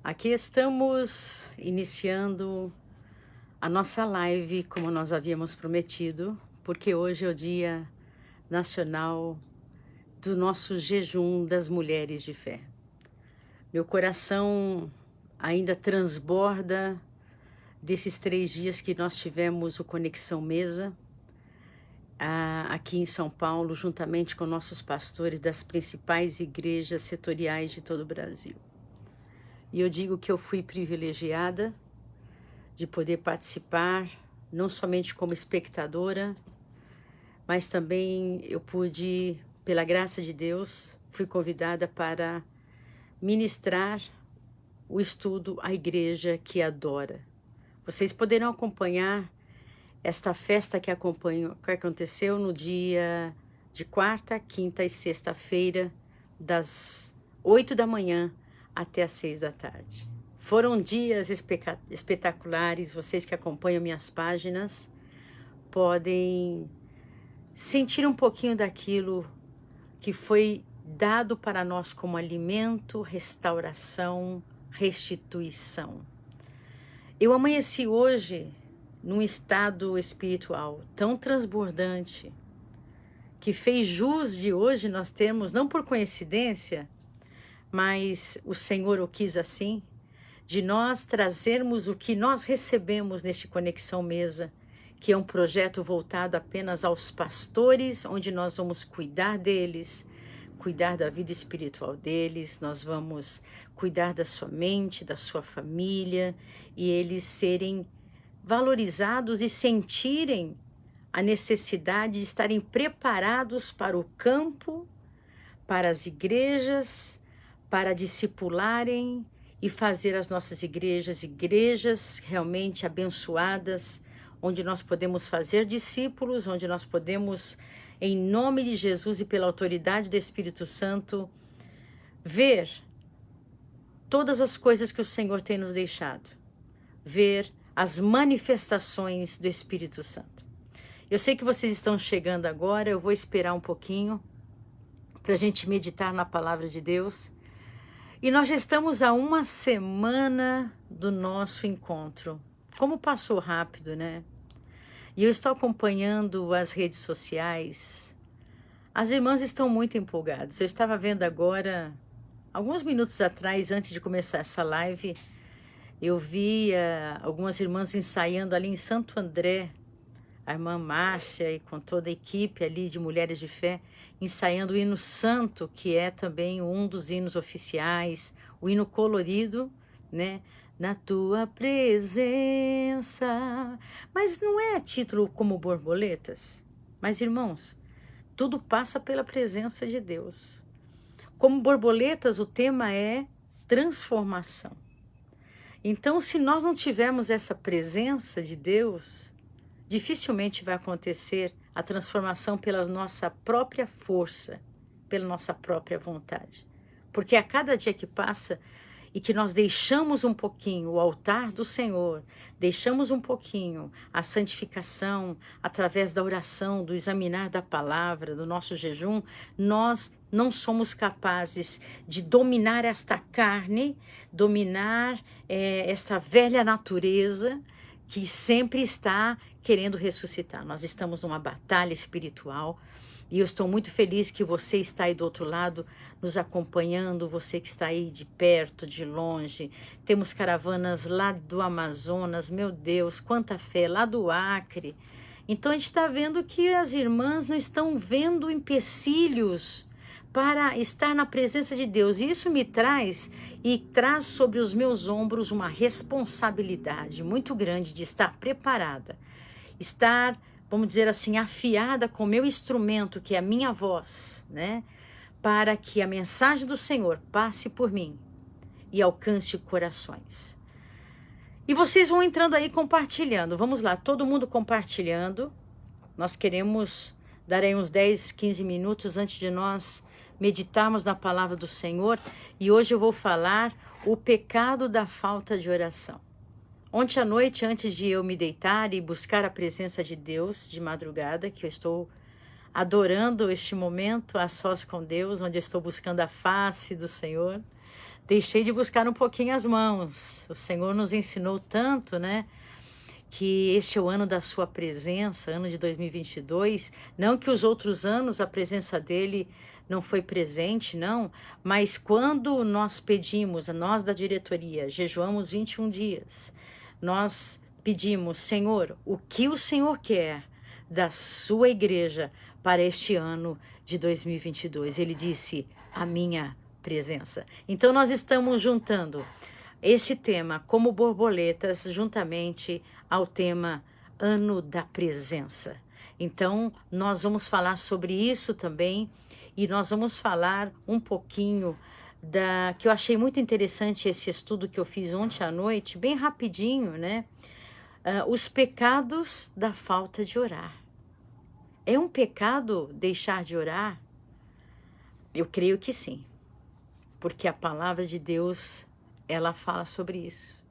Aqui estamos iniciando a nossa live como nós havíamos prometido, porque hoje é o Dia Nacional do nosso jejum das mulheres de fé. Meu coração ainda transborda desses 3 dias que nós tivemos o Conexão Mesa, aqui em São Paulo, juntamente com nossos pastores das principais igrejas setoriais de todo o Brasil. E eu digo que eu fui privilegiada de poder participar, não somente como espectadora, mas também eu pude, pela graça de Deus, fui convidada para ministrar o estudo à igreja que adora. Vocês poderão acompanhar esta festa que aconteceu no dia de quarta, quinta e sexta-feira, das 8 da manhã até as 6 da tarde. Foram dias espetaculares. Vocês que acompanham minhas páginas podem sentir um pouquinho daquilo que foi dado para nós como alimento, restauração, restituição. Eu amanheci hoje num estado espiritual tão transbordante que fez jus de hoje nós termos, não por coincidência, mas o Senhor o quis assim, de nós trazermos o que nós recebemos neste Conexão Mesa, que é um projeto voltado apenas aos pastores, onde nós vamos cuidar deles, cuidar da vida espiritual deles, nós vamos cuidar da sua mente, da sua família, e eles serem valorizados e sentirem a necessidade de estarem preparados para o campo, para as igrejas, para discipularem e fazer as nossas igrejas realmente abençoadas, onde nós podemos fazer discípulos, onde nós podemos, em nome de Jesus e pela autoridade do Espírito Santo, ver todas as coisas que o Senhor tem nos deixado, ver as manifestações do Espírito Santo. Eu sei que vocês estão chegando agora, eu vou esperar um pouquinho para a gente meditar na palavra de Deus. E nós já estamos a 1 semana do nosso encontro. Como passou rápido, né? E eu estou acompanhando as redes sociais. As irmãs estão muito empolgadas. Eu estava vendo agora, alguns minutos atrás, antes de começar essa live, eu vi algumas irmãs ensaiando ali em Santo André, a irmã Márcia e com toda a equipe ali de Mulheres de Fé, ensaiando o hino santo, que é também um dos hinos oficiais, o hino colorido, né? Na tua presença. Mas não é título como borboletas. Mas, irmãos, tudo passa pela presença de Deus. Como borboletas, o tema é transformação. Então, se nós não tivermos essa presença de Deus, dificilmente vai acontecer a transformação pela nossa própria força, pela nossa própria vontade. Porque a cada dia que passa e que nós deixamos um pouquinho o altar do Senhor, deixamos um pouquinho a santificação através da oração, do examinar da palavra, do nosso jejum, nós não somos capazes de dominar esta carne, dominar esta velha natureza que sempre está querendo ressuscitar. Nós estamos numa batalha espiritual e eu estou muito feliz que você está aí do outro lado nos acompanhando, você que está aí de perto, de longe. Temos caravanas lá do Amazonas, meu Deus, quanta fé, lá do Acre. Então a gente está vendo que as irmãs não estão vendo empecilhos para estar na presença de Deus. E isso me traz sobre os meus ombros uma responsabilidade muito grande de estar preparada, estar, vamos dizer assim, afiada com o meu instrumento, que é a minha voz, né? Para que a mensagem do Senhor passe por mim e alcance corações. E vocês vão entrando aí compartilhando. Vamos lá, todo mundo compartilhando. Nós queremos dar aí uns 10, 15 minutos antes de nós meditarmos na palavra do Senhor. E hoje eu vou falar o pecado da falta de oração. Ontem à noite, antes de eu me deitar e buscar a presença de Deus de madrugada, que eu estou adorando este momento a sós com Deus, onde eu estou buscando a face do Senhor, deixei de buscar um pouquinho as mãos. O Senhor nos ensinou tanto, né? Que este é o ano da sua presença, ano de 2022. Não que os outros anos a presença dele não foi presente, não. Mas quando nós pedimos, nós da diretoria, jejuamos 21 dias, nós pedimos, Senhor, o que o Senhor quer da sua igreja para este ano de 2022? Ele disse, a minha presença. Então nós estamos juntando este tema como borboletas juntamente ao tema Ano da Presença. Então nós vamos falar sobre isso também e nós vamos falar um pouquinho que eu achei muito interessante esse estudo que eu fiz ontem à noite, bem rapidinho, né? Os pecados da falta de orar. É um pecado deixar de orar? Eu creio que sim, porque a palavra de Deus, ela fala sobre isso.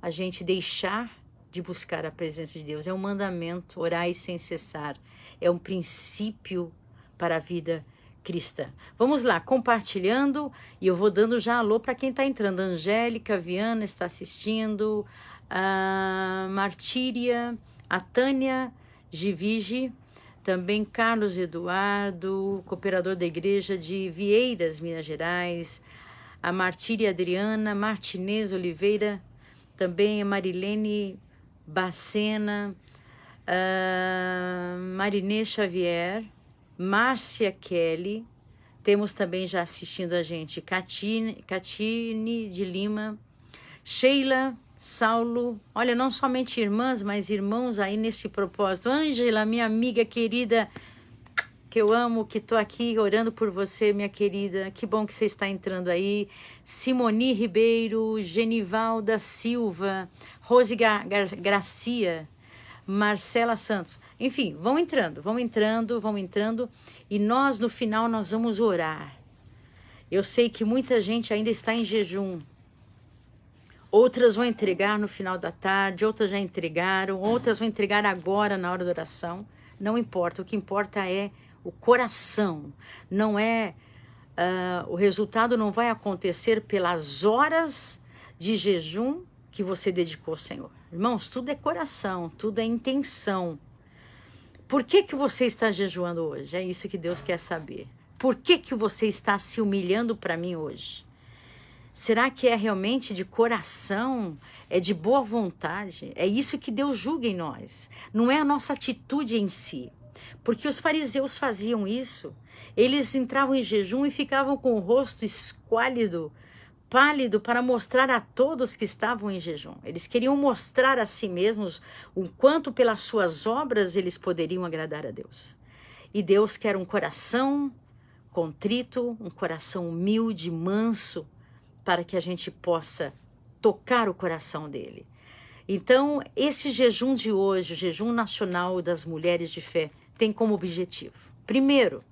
A gente deixar de buscar a presença de Deus é um mandamento, orai sem cessar, é um princípio para a vida cristã. Vamos lá, compartilhando, e eu vou dando já alô para quem está entrando. Angélica, Viana está assistindo, a Martíria, a Tânia Givige, também Carlos Eduardo, cooperador da igreja de Vieiras, Minas Gerais, a Martíria Adriana, Martinez Oliveira, também a Marilene Bacena, Marinê Xavier, Márcia Kelly, temos também já assistindo a gente Catine de Lima, Sheila, Saulo, olha, não somente irmãs, mas irmãos aí nesse propósito. Ângela, minha amiga querida, que eu amo, que estou aqui orando por você, minha querida. Que bom que você está entrando aí. Simoni Ribeiro, Genivalda Silva, Rose Gracia, Marcela Santos. Enfim, vão entrando. E nós, no final, nós vamos orar. Eu sei que muita gente ainda está em jejum. Outras vão entregar no final da tarde, outras já entregaram, outras vão entregar agora na hora da oração. Não importa, o que importa é o coração. Não é, o resultado não vai acontecer pelas horas de jejum que você dedicou ao Senhor. Irmãos, tudo é coração, tudo é intenção. Por que você está jejuando hoje? É isso que Deus quer saber. Por que você está se humilhando para mim hoje? Será que é realmente de coração? É de boa vontade? É isso que Deus julga em nós. Não é a nossa atitude em si. Porque os fariseus faziam isso. Eles entravam em jejum e ficavam com o rosto esquálido, pálido, para mostrar a todos que estavam em jejum. Eles queriam mostrar a si mesmos o quanto pelas suas obras eles poderiam agradar a Deus. E Deus quer um coração contrito, um coração humilde, manso, para que a gente possa tocar o coração dele. Então, esse jejum de hoje, o jejum nacional das mulheres de fé, tem como objetivo, primeiro,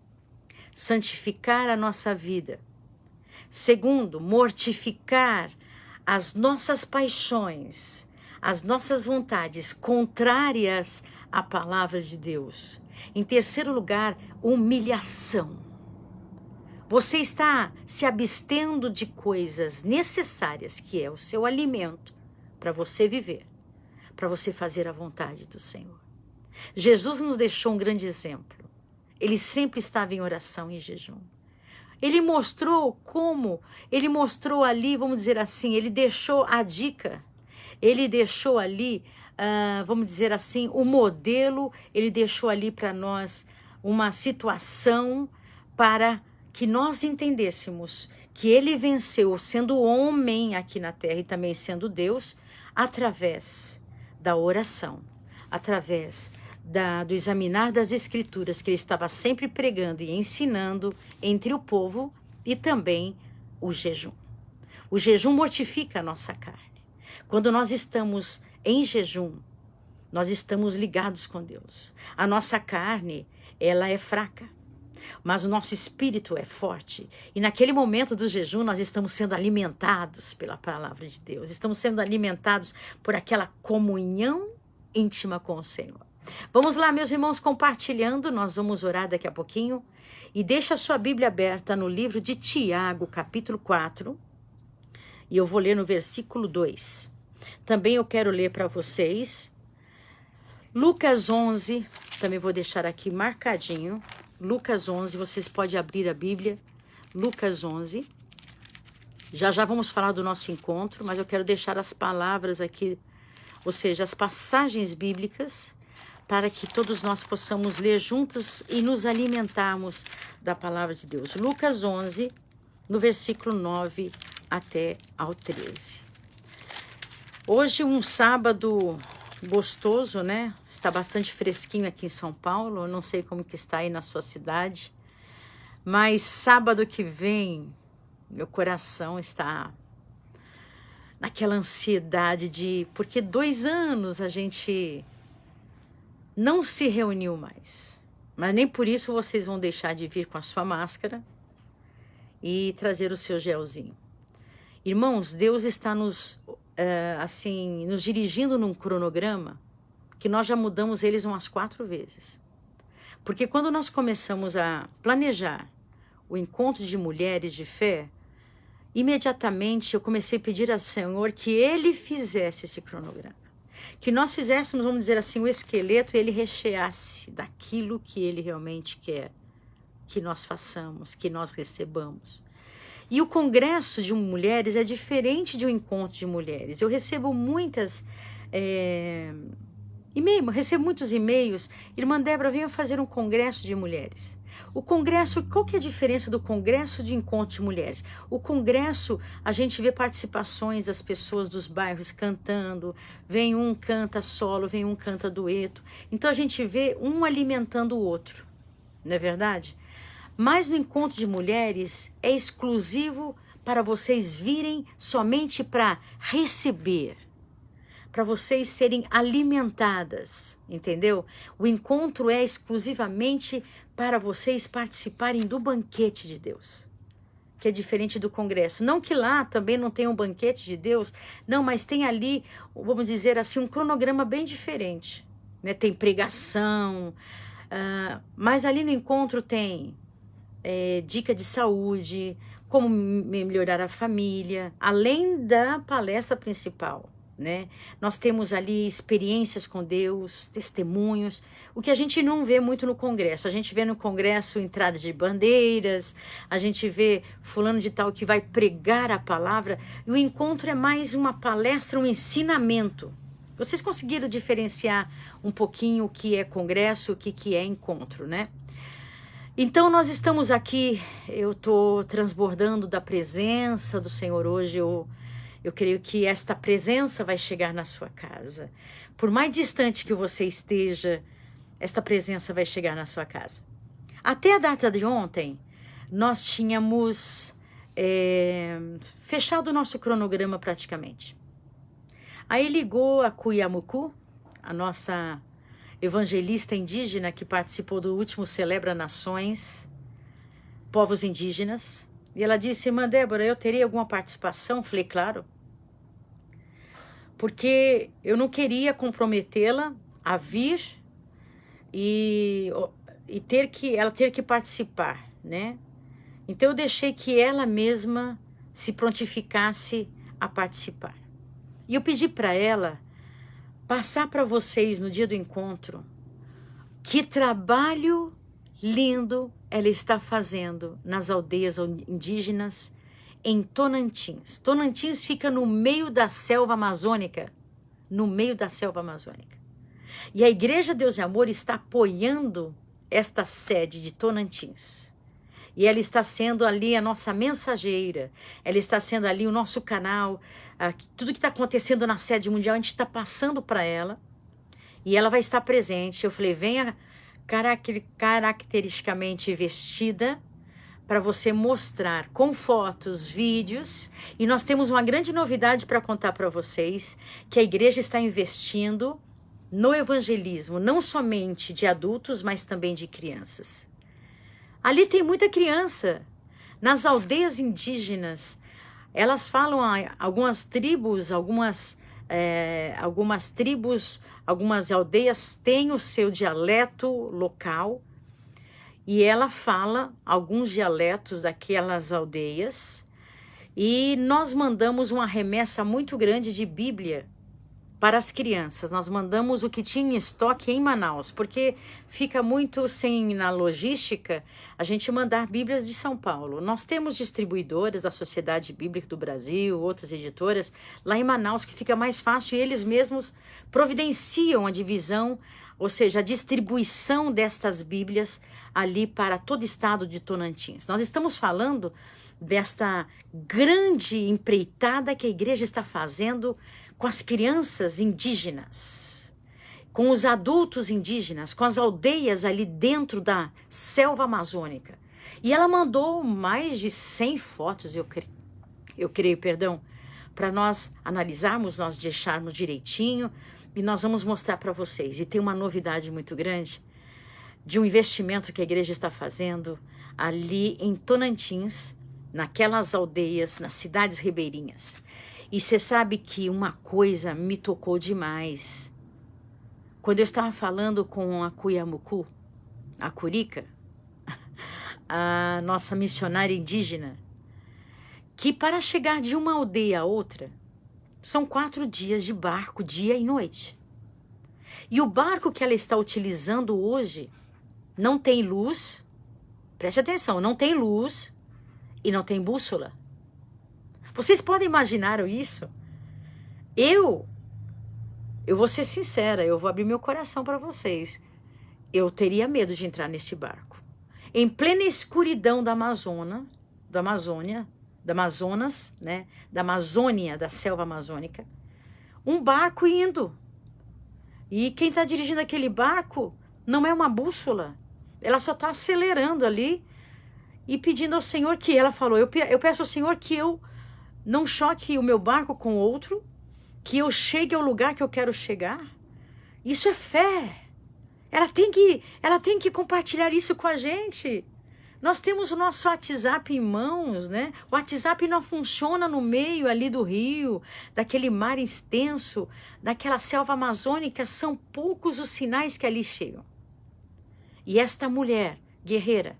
santificar a nossa vida. Segundo, mortificar as nossas paixões, as nossas vontades contrárias à palavra de Deus. Em terceiro lugar, humilhação. Você está se abstendo de coisas necessárias, que é o seu alimento, para você viver, para você fazer a vontade do Senhor. Jesus nos deixou um grande exemplo. Ele sempre estava em oração e em jejum. Ele mostrou como, ele mostrou ali, vamos dizer assim, ele deixou a dica, ele deixou ali, vamos dizer assim, o modelo, ele deixou ali para nós uma situação para que nós entendêssemos que ele venceu sendo homem aqui na terra e também sendo Deus, através da oração, através do examinar das escrituras que ele estava sempre pregando e ensinando entre o povo e também o jejum. O jejum mortifica a nossa carne. Quando nós estamos em jejum, nós estamos ligados com Deus. A nossa carne, ela é fraca, mas o nosso espírito é forte. E naquele momento do jejum, nós estamos sendo alimentados pela palavra de Deus. Estamos sendo alimentados por aquela comunhão íntima com o Senhor. Vamos lá, meus irmãos, compartilhando. Nós vamos orar daqui a pouquinho. E deixa a sua Bíblia aberta no livro de Tiago, capítulo 4. E eu vou ler no versículo 2. Também eu quero ler para vocês Lucas 11, também vou deixar aqui marcadinho. Lucas 11, vocês podem abrir a Bíblia. Lucas 11. Já vamos falar do nosso encontro, mas eu quero deixar as palavras aqui, ou seja, as passagens bíblicas, para que todos nós possamos ler juntos e nos alimentarmos da palavra de Deus. Lucas 11, no versículo 9 até ao 13. Hoje, um sábado gostoso, né? Está bastante fresquinho aqui em São Paulo. Eu não sei como que está aí na sua cidade, mas sábado que vem, meu coração está naquela ansiedade de... Porque 2 anos a gente não se reuniu mais. Mas nem por isso vocês vão deixar de vir com a sua máscara e trazer o seu gelzinho. Irmãos, Deus está nos dirigindo num cronograma que nós já mudamos eles umas 4 vezes. Porque quando nós começamos a planejar o encontro de mulheres de fé, imediatamente eu comecei a pedir ao Senhor que Ele fizesse esse cronograma. Que nós fizéssemos, vamos dizer assim, o esqueleto e Ele recheasse daquilo que Ele realmente quer que nós façamos, que nós recebamos. E o congresso de mulheres é diferente de um encontro de mulheres. Eu recebo muitos e-mails. Irmã Débora, venha fazer um congresso de mulheres. O congresso, qual que é a diferença do congresso de encontro de mulheres? O congresso, a gente vê participações das pessoas dos bairros cantando, vem um canta solo, vem um canta dueto. Então a gente vê um alimentando o outro, não é verdade? Mas no encontro de mulheres é exclusivo para vocês virem somente para receber, para vocês serem alimentadas, entendeu? O encontro é exclusivamente para vocês participarem do banquete de Deus, que é diferente do congresso. Não que lá também não tenha um banquete de Deus, não, mas tem ali, vamos dizer assim, um cronograma bem diferente, né? Tem pregação, mas ali no encontro tem dica de saúde, como melhorar a família, além da palestra principal, né? Nós temos ali experiências com Deus, testemunhos, o que a gente não vê muito no congresso. A gente vê no congresso entrada de bandeiras, a gente vê fulano de tal que vai pregar a palavra, e o encontro é mais uma palestra, um ensinamento. Vocês conseguiram diferenciar um pouquinho o que é congresso, o que é encontro, né? Então nós estamos aqui, eu estou transbordando da presença do Senhor hoje, eu creio que esta presença vai chegar na sua casa. Por mais distante que você esteja, esta presença vai chegar na sua casa. Até a data de ontem, nós tínhamos fechado o nosso cronograma praticamente. Aí ligou a Cuiamucu, a nossa evangelista indígena que participou do último Celebra Nações, povos indígenas. E ela disse, irmã Débora, eu teria alguma participação? Falei, claro. Porque eu não queria comprometê-la a vir e ela ter que participar, né? Então eu deixei que ela mesma se prontificasse a participar. E eu pedi para ela passar para vocês no dia do encontro que trabalho lindo ela está fazendo nas aldeias indígenas em Tonantins. Tonantins fica no meio da selva amazônica, E a Igreja Deus e Amor está apoiando esta sede de Tonantins. E ela está sendo ali a nossa mensageira, ela está sendo ali o nosso canal, tudo que está acontecendo na sede mundial, a gente está passando para ela, e ela vai estar presente. Eu falei, venha caracteristicamente vestida, para você mostrar com fotos, vídeos, e nós temos uma grande novidade para contar para vocês, que a igreja está investindo no evangelismo, não somente de adultos, mas também de crianças. Ali tem muita criança. Nas aldeias indígenas, elas falam algumas tribos, algumas aldeias têm o seu dialeto local, e ela fala alguns dialetos daquelas aldeias, E nós mandamos uma remessa muito grande de Bíblia para as crianças. Nós mandamos o que tinha em estoque em Manaus, porque fica muito sem na logística a gente mandar Bíblias de São Paulo. Nós temos distribuidoras da Sociedade Bíblica do Brasil, outras editoras lá em Manaus, que fica mais fácil e eles mesmos providenciam a divisão, ou seja, a distribuição destas Bíblias ali para todo o estado de Tocantins. Nós estamos falando desta grande empreitada que a igreja está fazendo com as crianças indígenas, com os adultos indígenas, com as aldeias ali dentro da selva amazônica. E ela mandou mais de 100 fotos, eu creio, para nós analisarmos, nós deixarmos direitinho, e nós vamos mostrar para vocês. E tem uma novidade muito grande de um investimento que a igreja está fazendo ali em Tocantins, naquelas aldeias, nas cidades ribeirinhas. E você sabe que uma coisa me tocou demais. Quando eu estava falando com a Cuiamucu, a Curica, a nossa missionária indígena, que para chegar de uma aldeia a outra, são 4 dias de barco, dia e noite. E o barco que ela está utilizando hoje não tem luz, preste atenção, não tem luz e não tem bússola. Vocês podem imaginar isso? Eu vou ser sincera, eu vou abrir meu coração para vocês. Eu teria medo de entrar nesse barco. Em plena escuridão da Amazônia, né? Da Amazônia, da selva amazônica. Um barco indo. E quem está dirigindo aquele barco não é uma bússola. Ela só está acelerando ali e pedindo ao Senhor que ela falou, eu peço ao Senhor que eu não choque o meu barco com outro, que eu chegue ao lugar que eu quero chegar. Isso é fé. Ela tem que compartilhar isso com a gente. Nós temos o nosso WhatsApp em mãos, né? O WhatsApp não funciona no meio ali do rio, daquele mar extenso, daquela selva amazônica. São poucos os sinais que ali chegam. E esta mulher guerreira,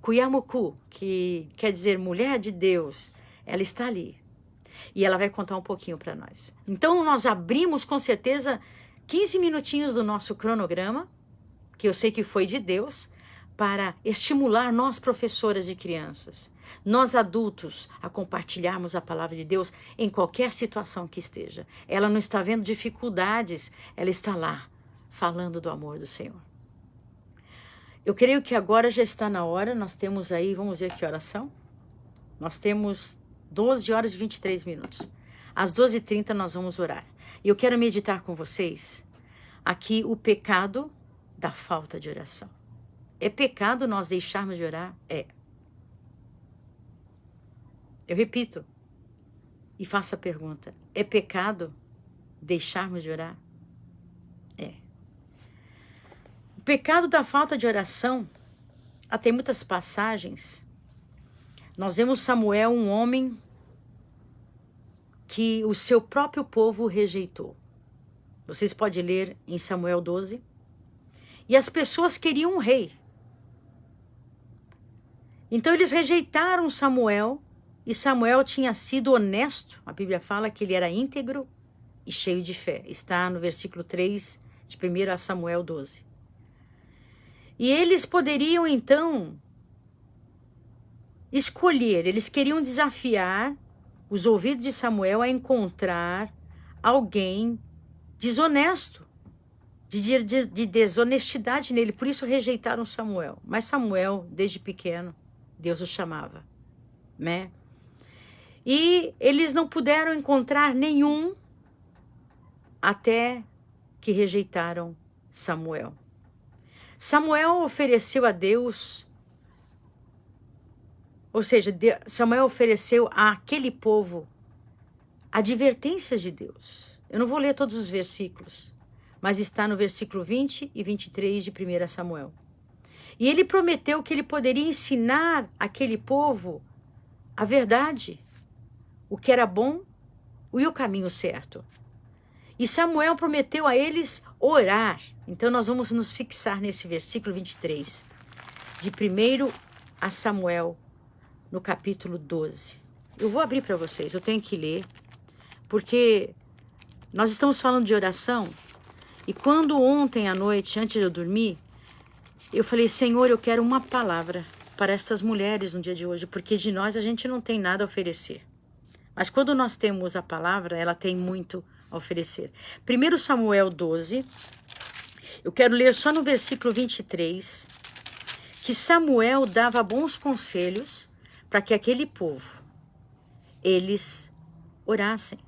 Cuiamucu, que quer dizer mulher de Deus, ela está ali. E ela vai contar um pouquinho para nós. Então, nós abrimos com certeza 15 minutinhos do nosso cronograma, que eu sei que foi de Deus, para estimular nós, professoras de crianças, nós adultos, a compartilharmos a palavra de Deus em qualquer situação que esteja. Ela não está vendo dificuldades, ela está lá, falando do amor do Senhor. Eu creio que agora já está na hora, nós temos aí, vamos ver que horas são? Nós temos 12 horas e 23 minutos. Às 12h30 nós vamos orar. E eu quero meditar com vocês aqui o pecado da falta de oração. É pecado nós deixarmos de orar? É. Eu repito e faço a pergunta. É pecado deixarmos de orar? É. O pecado da falta de oração, até muitas passagens, nós vemos Samuel, um homem que o seu próprio povo rejeitou. Vocês podem ler em Samuel 12. E as pessoas queriam um rei. Então eles rejeitaram Samuel, e Samuel tinha sido honesto. A Bíblia fala que ele era íntegro e cheio de fé. Está no versículo 3 de 1 Samuel 12. E eles poderiam então escolher, eles queriam desafiar os ouvidos de Samuel a encontrar alguém desonesto, de desonestidade nele. Por isso rejeitaram Samuel. Mas Samuel, desde pequeno, Deus o chamava, né? E eles não puderam encontrar nenhum até que rejeitaram Samuel. Samuel ofereceu a Deus, ou seja, Samuel ofereceu àquele povo advertências de Deus. Eu não vou ler todos os versículos, mas está no versículo 20 e 23 de 1 Samuel. E ele prometeu que ele poderia ensinar aquele povo a verdade, o que era bom e o caminho certo. E Samuel prometeu a eles orar. Então nós vamos nos fixar nesse versículo 23, de 1 Samuel, no capítulo 12. Eu vou abrir para vocês, eu tenho que ler, porque nós estamos falando de oração, e quando ontem à noite, antes de eu dormir, eu falei, Senhor, eu quero uma palavra para estas mulheres no dia de hoje, porque de nós a gente não tem nada a oferecer. Mas quando nós temos a palavra, ela tem muito a oferecer. 1 Samuel 12, eu quero ler só no versículo 23, que Samuel dava bons conselhos para que aquele povo, eles orassem,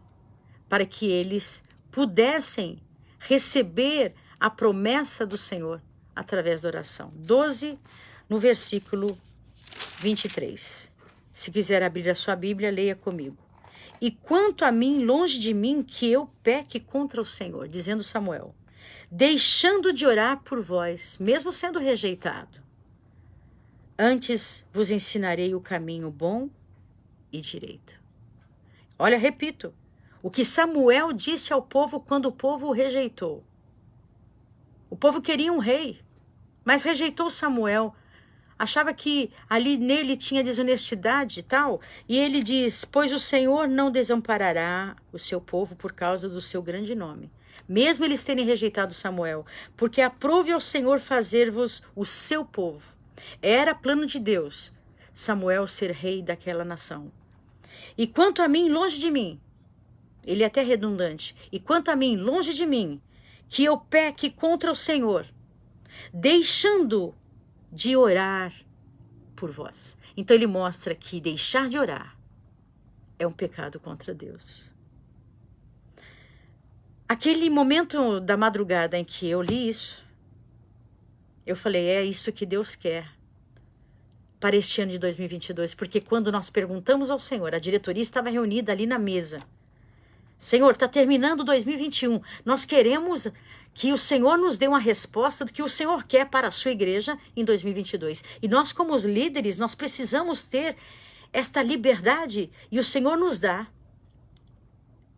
para que eles pudessem receber a promessa do Senhor através da oração. 12, no versículo 23. Se quiser abrir a sua Bíblia, leia comigo. E quanto a mim, longe de mim que eu peque contra o Senhor, dizendo Samuel, deixando de orar por vós, mesmo sendo rejeitado, antes vos ensinarei o caminho bom e direito. Olha, repito, o que Samuel disse ao povo quando o povo o rejeitou. O povo queria um rei, mas rejeitou Samuel. Achava que ali nele tinha desonestidade e tal. E ele diz, pois o Senhor não desamparará o seu povo por causa do seu grande nome. Mesmo eles terem rejeitado Samuel. Porque aprove ao Senhor fazer-vos o seu povo. Era plano de Deus, Samuel ser rei daquela nação. E quanto a mim, longe de mim, ele é até redundante, e quanto a mim, longe de mim, que eu peque contra o Senhor, deixando de orar por vós. Então ele mostra que deixar de orar é um pecado contra Deus. Aquele momento da madrugada em que eu li isso, eu falei, é isso que Deus quer para este ano de 2022, porque quando nós perguntamos ao Senhor, a diretoria estava reunida ali na mesa, Senhor, está terminando 2021, nós queremos que o Senhor nos dê uma resposta do que o Senhor quer para a sua igreja em 2022. E nós, como os líderes, nós precisamos ter esta liberdade, e o Senhor nos dá,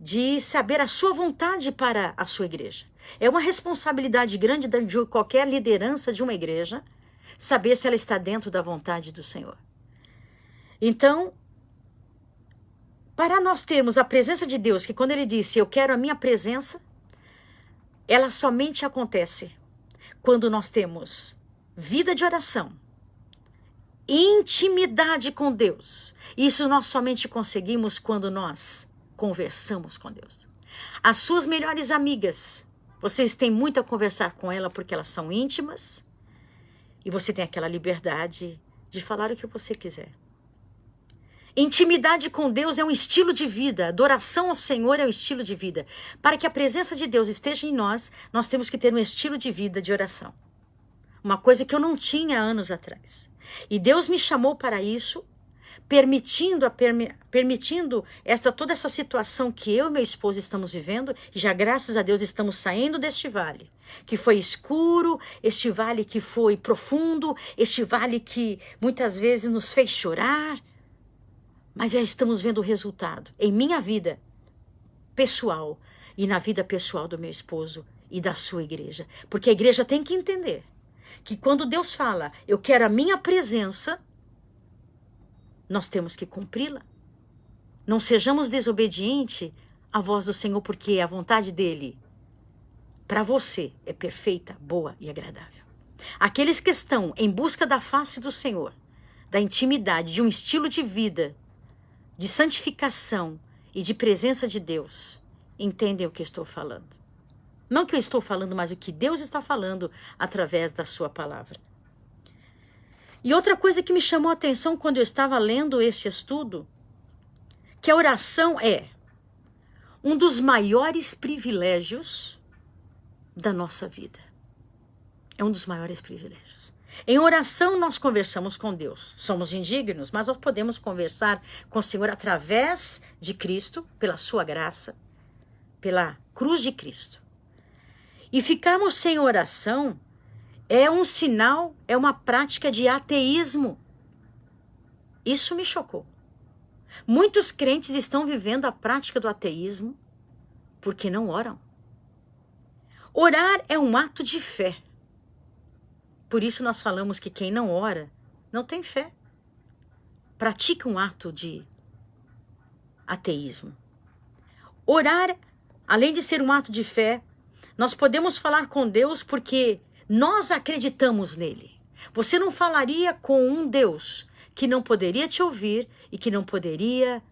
de saber a sua vontade para a sua igreja. É uma responsabilidade grande de qualquer liderança de uma igreja, saber se ela está dentro da vontade do Senhor. Então, para nós termos a presença de Deus, que quando ele disse, eu quero a minha presença, ela somente acontece quando nós temos vida de oração, intimidade com Deus. Isso nós somente conseguimos quando nós conversamos com Deus. As suas melhores amigas, vocês têm muito a conversar com ela porque elas são íntimas e você tem aquela liberdade de falar o que você quiser. Intimidade com Deus é um estilo de vida. Adoração ao Senhor é um estilo de vida. Para que a presença de Deus esteja em nós, nós temos que ter um estilo de vida de oração. Uma coisa que eu não tinha anos atrás. E Deus me chamou para isso, permitindo toda essa situação que eu e meu esposo estamos vivendo. E já, graças a Deus, estamos saindo deste vale, que foi escuro, este vale que foi profundo, este vale que muitas vezes nos fez chorar. Mas já estamos vendo o resultado em minha vida pessoal e na vida pessoal do meu esposo e da sua igreja. Porque a igreja tem que entender que quando Deus fala, eu quero a minha presença, nós temos que cumpri-la. Não sejamos desobedientes à voz do Senhor, porque a vontade dele para você é perfeita, boa e agradável. Aqueles que estão em busca da face do Senhor, da intimidade, de um estilo de vida, de santificação e de presença de Deus, entendem o que eu estou falando. Não que eu estou falando, mas o que Deus está falando através da sua palavra. E outra coisa que me chamou a atenção quando eu estava lendo este estudo, que a oração é um dos maiores privilégios da nossa vida. É um dos maiores privilégios. Em oração nós conversamos com Deus. Somos indignos, mas nós podemos conversar com o Senhor através de Cristo, pela sua graça, pela cruz de Cristo. E ficarmos sem oração é um sinal, é uma prática de ateísmo. Isso me chocou. Muitos crentes estão vivendo a prática do ateísmo porque não oram. Orar é um ato de fé. Por isso nós falamos que quem não ora não tem fé. Pratica um ato de ateísmo. Orar, além de ser um ato de fé, nós podemos falar com Deus porque nós acreditamos nele. Você não falaria com um Deus que não poderia te ouvir e que não poderia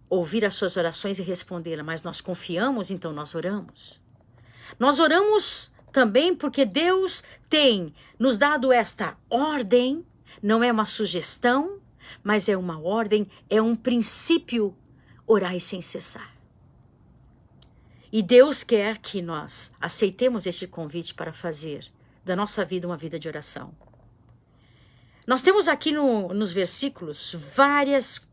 ouvir as suas orações e respondê-las, mas nós confiamos, então nós oramos. Nós oramos também porque Deus tem nos dado esta ordem, não é uma sugestão, mas é uma ordem, é um princípio, orai sem cessar. E Deus quer que nós aceitemos este convite para fazer da nossa vida uma vida de oração. Nós temos aqui nos versículos vários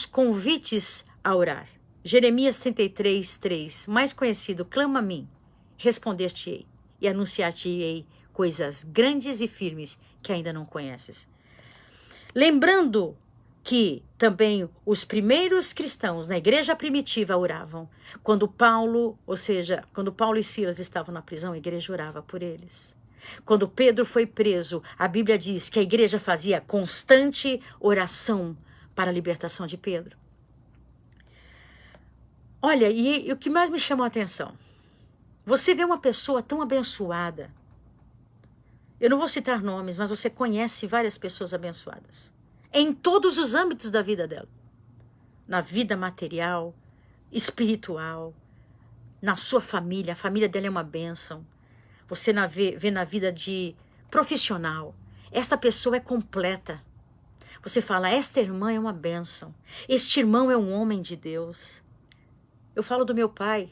convites a orar. Jeremias 33, 3, mais conhecido, clama a mim, responder-te-ei e anunciar-te-ei coisas grandes e firmes que ainda não conheces. Lembrando que também os primeiros cristãos na igreja primitiva oravam. Quando Paulo e Silas estavam na prisão, a igreja orava por eles. Quando Pedro foi preso, a Bíblia diz que a igreja fazia constante oração para a libertação de Pedro. Olha, e o que mais me chamou a atenção? Você vê uma pessoa tão abençoada. Eu não vou citar nomes, mas você conhece várias pessoas abençoadas. Em todos os âmbitos da vida dela. Na vida material, espiritual, na sua família. A família dela é uma bênção. Você vê na vida de profissional. Esta pessoa é completa. Você fala, esta irmã é uma bênção. Este irmão é um homem de Deus. Eu falo do meu pai.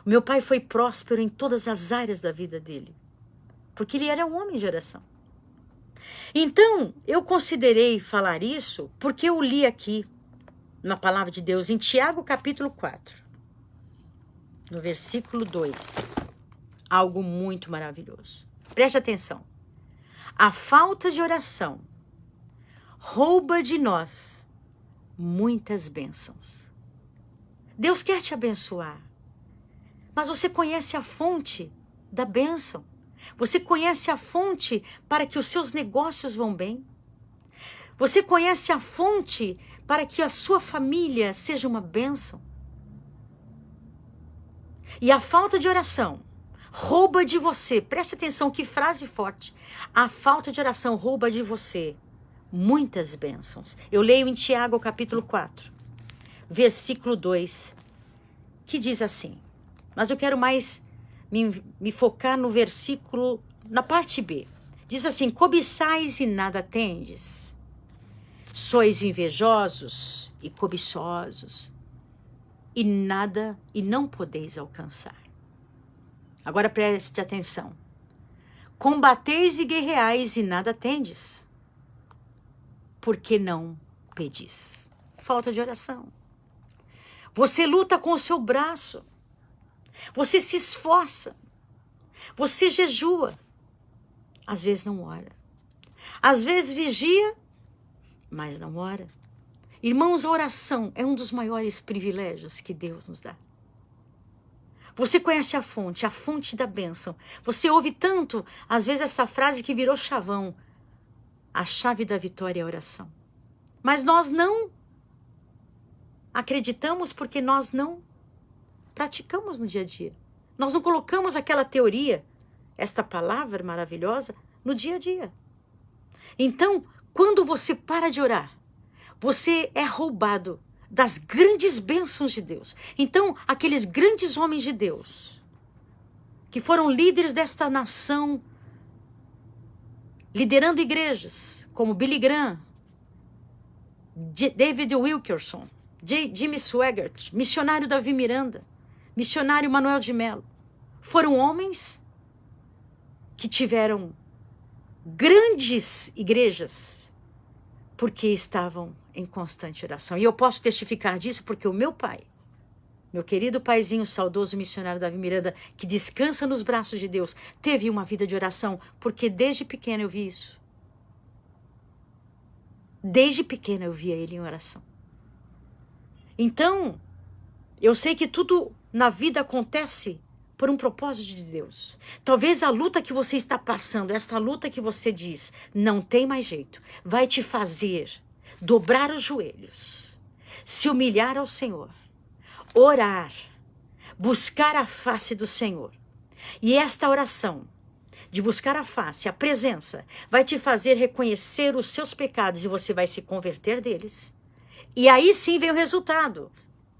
O meu pai foi próspero em todas as áreas da vida dele. Porque ele era um homem de oração. Então, eu considerei falar isso porque eu li aqui na palavra de Deus em Tiago capítulo 4, no versículo 2, algo muito maravilhoso. Preste atenção. A falta de oração rouba de nós muitas bênçãos. Deus quer te abençoar, mas você conhece a fonte da bênção. Você conhece a fonte para que os seus negócios vão bem? Você conhece a fonte para que a sua família seja uma bênção? E a falta de oração rouba de você, preste atenção, que frase forte. A falta de oração rouba de você muitas bênçãos. Eu leio em Tiago capítulo 4, versículo 2, que diz assim, mas eu quero mais me focar no versículo, na parte B. Diz assim, cobiçais e nada tendes. Sois invejosos e cobiçosos e não podeis alcançar. Agora preste atenção. Combateis e guerreais e nada tendes, porque não pedis. Falta de oração. Você luta com o seu braço. Você se esforça, você jejua, às vezes não ora, às vezes vigia, mas não ora. Irmãos, a oração é um dos maiores privilégios que Deus nos dá. Você conhece a fonte da bênção. Você ouve tanto, às vezes, essa frase que virou chavão. A chave da vitória é a oração. Mas nós não acreditamos porque nós não praticamos no dia a dia. Nós não colocamos aquela teoria, esta palavra maravilhosa, no dia a dia. Então, quando você para de orar, você é roubado das grandes bênçãos de Deus. Então, aqueles grandes homens de Deus, que foram líderes desta nação, liderando igrejas, como Billy Graham, David Wilkerson, Jimmy Swaggart, missionário Davi Miranda, missionário Manuel de Melo, foram homens que tiveram grandes igrejas porque estavam em constante oração. E eu posso testificar disso porque o meu pai, meu querido paizinho, saudoso missionário Davi Miranda, que descansa nos braços de Deus, teve uma vida de oração, porque desde pequena eu vi isso. Desde pequena eu via ele em oração. Então, eu sei que tudo na vida acontece por um propósito de Deus. Talvez a luta que você está passando, esta luta que você diz, não tem mais jeito, vai te fazer dobrar os joelhos, se humilhar ao Senhor, orar, buscar a face do Senhor. E esta oração de buscar a face, a presença, vai te fazer reconhecer os seus pecados e você vai se converter deles. E aí sim vem o resultado.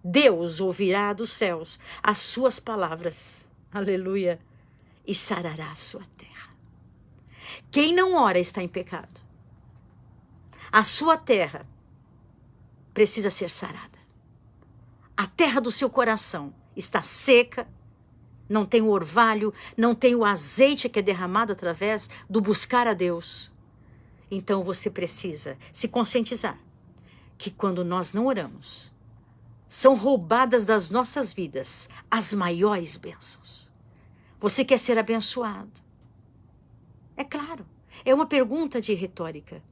Deus ouvirá dos céus as suas palavras. Aleluia. E sarará a sua terra. Quem não ora está em pecado. A sua terra precisa ser sarada. A terra do seu coração está seca, não tem o orvalho, não tem o azeite que é derramado através do buscar a Deus. Então você precisa se conscientizar que quando nós não oramos, são roubadas das nossas vidas as maiores bênçãos. Você quer ser abençoado? É claro, é uma pergunta de retórica.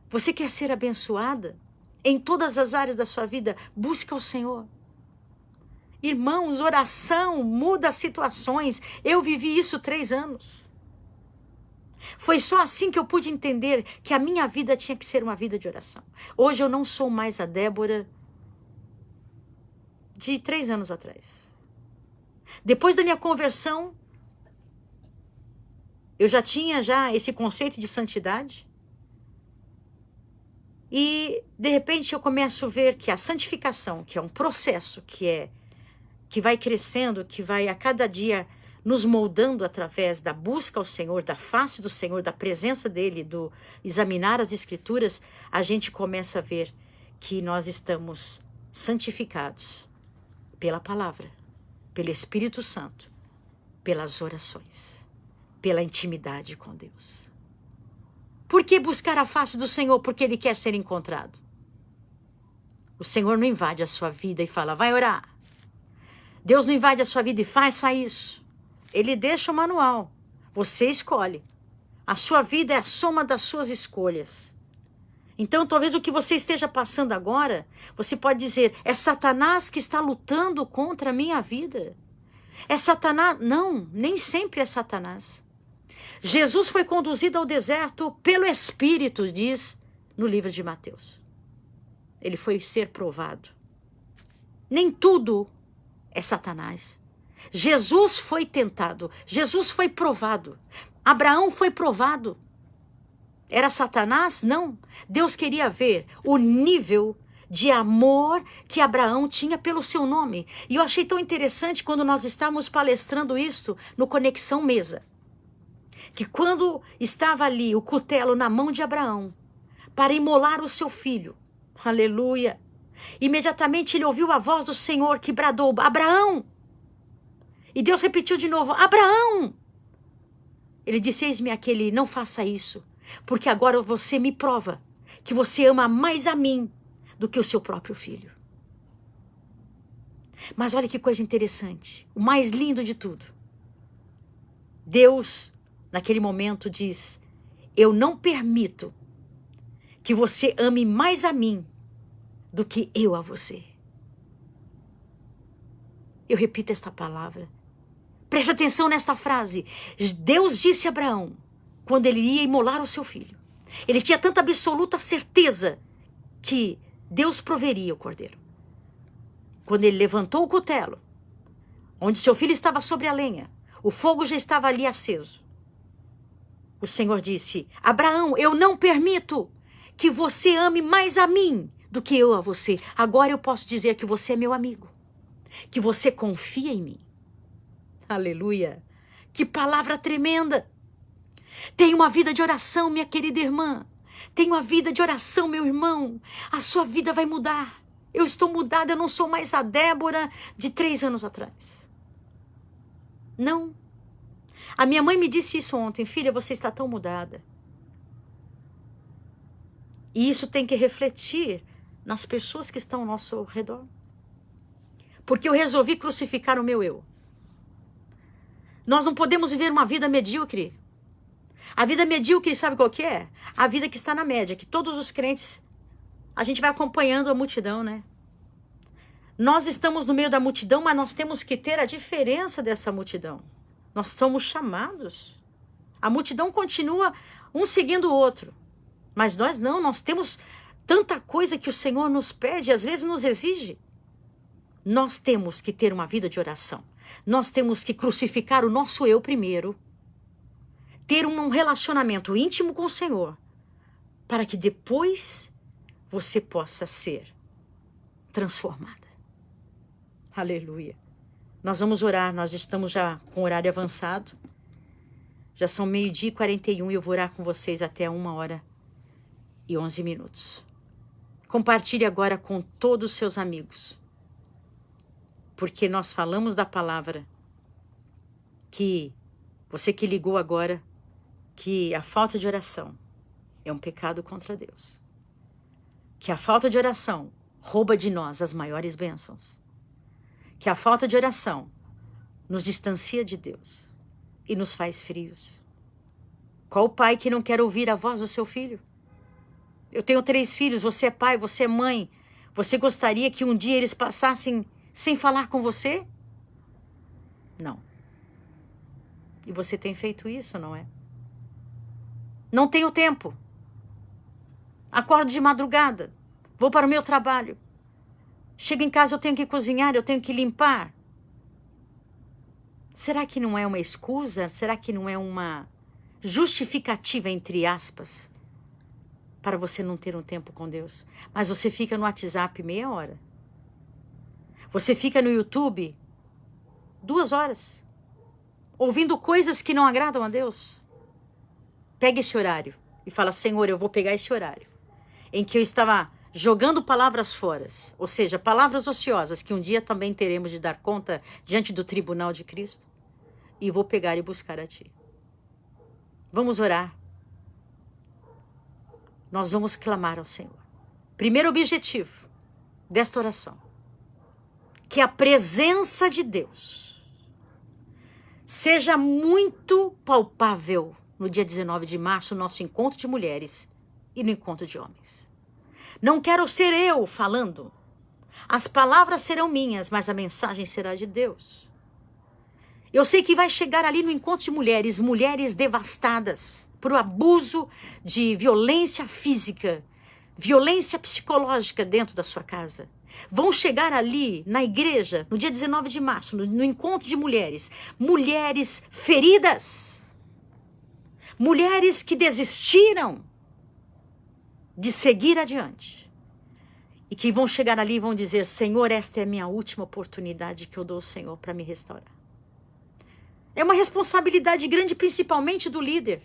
Você quer ser abençoada? Em todas as áreas da sua vida, busca o Senhor. Irmãos, oração muda situações. Eu vivi isso 3 anos. Foi só assim que eu pude entender que a minha vida tinha que ser uma vida de oração. Hoje eu não sou mais a Débora de 3 anos atrás. Depois da minha conversão, eu já tinha esse conceito de santidade. E, de repente, eu começo a ver que a santificação, que é um processo que vai crescendo, que vai a cada dia nos moldando através da busca ao Senhor, da face do Senhor, da presença dEle, do examinar as Escrituras, a gente começa a ver que nós estamos santificados pela palavra, pelo Espírito Santo, pelas orações, pela intimidade com Deus. Por que buscar a face do Senhor? Porque Ele quer ser encontrado. O Senhor não invade a sua vida e fala, vai orar. Deus não invade a sua vida e faça isso. Ele deixa o manual. Você escolhe. A sua vida é a soma das suas escolhas. Então, talvez o que você esteja passando agora, você pode dizer, é Satanás que está lutando contra a minha vida. É Satanás? Não, nem sempre é Satanás. Jesus foi conduzido ao deserto pelo Espírito, diz no livro de Mateus. Ele foi ser provado. Nem tudo é Satanás. Jesus foi tentado. Jesus foi provado. Abraão foi provado. Era Satanás? Não. Deus queria ver o nível de amor que Abraão tinha pelo seu nome. E eu achei tão interessante quando nós estávamos palestrando isso no Conexão Mesa. Que quando estava ali o cutelo na mão de Abraão para imolar o seu filho, aleluia, imediatamente ele ouviu a voz do Senhor que bradou, Abraão! E Deus repetiu de novo, Abraão! Ele disse, eis-me aqui, não faça isso, porque agora você me prova que você ama mais a mim do que o seu próprio filho. Mas olha que coisa interessante, o mais lindo de tudo. Deus, naquele momento, diz, eu não permito que você ame mais a mim do que eu a você. Eu repito esta palavra. Preste atenção nesta frase. Deus disse a Abraão, quando ele ia imolar o seu filho. Ele tinha tanta absoluta certeza que Deus proveria o cordeiro. Quando ele levantou o cutelo, onde seu filho estava sobre a lenha, o fogo já estava ali aceso. O Senhor disse, Abraão, eu não permito que você ame mais a mim do que eu a você. Agora eu posso dizer que você é meu amigo, que você confia em mim. Aleluia! Que palavra tremenda! Tenha uma vida de oração, minha querida irmã. Tenha uma vida de oração, meu irmão. A sua vida vai mudar. Eu estou mudada, eu não sou mais a Débora de 3 anos atrás. Não. A minha mãe me disse isso ontem. Filha, você está tão mudada. E isso tem que refletir nas pessoas que estão ao nosso redor. Porque eu resolvi crucificar o meu eu. Nós não podemos viver uma vida medíocre. A vida medíocre, sabe qual que é? A vida que está na média, que todos os crentes, a gente vai acompanhando a multidão, né? Nós estamos no meio da multidão, mas nós temos que ter a diferença dessa multidão. Nós somos chamados. A multidão continua um seguindo o outro. Mas nós não, nós temos tanta coisa que o Senhor nos pede, às vezes nos exige. Nós temos que ter uma vida de oração. Nós temos que crucificar o nosso eu primeiro. Ter um relacionamento íntimo com o Senhor. Para que depois você possa ser transformada. Aleluia. Nós vamos orar, nós estamos já com o horário avançado. Já são 12h41 e eu vou orar com vocês até 1h11. Compartilhe agora com todos os seus amigos. Porque nós falamos da palavra que você que ligou agora, que a falta de oração é um pecado contra Deus. Que a falta de oração rouba de nós as maiores bênçãos. Que a falta de oração nos distancia de Deus e nos faz frios. Qual pai que não quer ouvir a voz do seu filho? Eu tenho 3 filhos, você é pai, você é mãe. Você gostaria que um dia eles passassem sem falar com você? Não. E você tem feito isso, não é? Não tenho tempo. Acordo de madrugada. Vou para o meu trabalho. Chego em casa, eu tenho que cozinhar, eu tenho que limpar. Será que não é uma escusa? Será que não é uma justificativa, entre aspas, para você não ter um tempo com Deus? Mas você fica no WhatsApp meia hora. Você fica no YouTube 2 horas, ouvindo coisas que não agradam a Deus. Pega esse horário e fala: Senhor, eu vou pegar esse horário em que eu estava jogando palavras fora, ou seja, palavras ociosas que um dia também teremos de dar conta diante do tribunal de Cristo, e vou pegar e buscar a Ti. Vamos orar. Nós vamos clamar ao Senhor. Primeiro objetivo desta oração: que a presença de Deus seja muito palpável no dia 19 de março, nosso encontro de mulheres e no encontro de homens. Não quero ser eu falando. As palavras serão minhas, mas a mensagem será de Deus. Eu sei que vai chegar ali no encontro de mulheres, mulheres devastadas por abuso de violência física, violência psicológica dentro da sua casa. Vão chegar ali na igreja, no dia 19 de março, no encontro de mulheres, mulheres feridas, mulheres que desistiram de seguir adiante e que vão chegar ali e vão dizer: Senhor, esta é a minha última oportunidade que eu dou ao Senhor para me restaurar. É uma responsabilidade grande, principalmente do líder,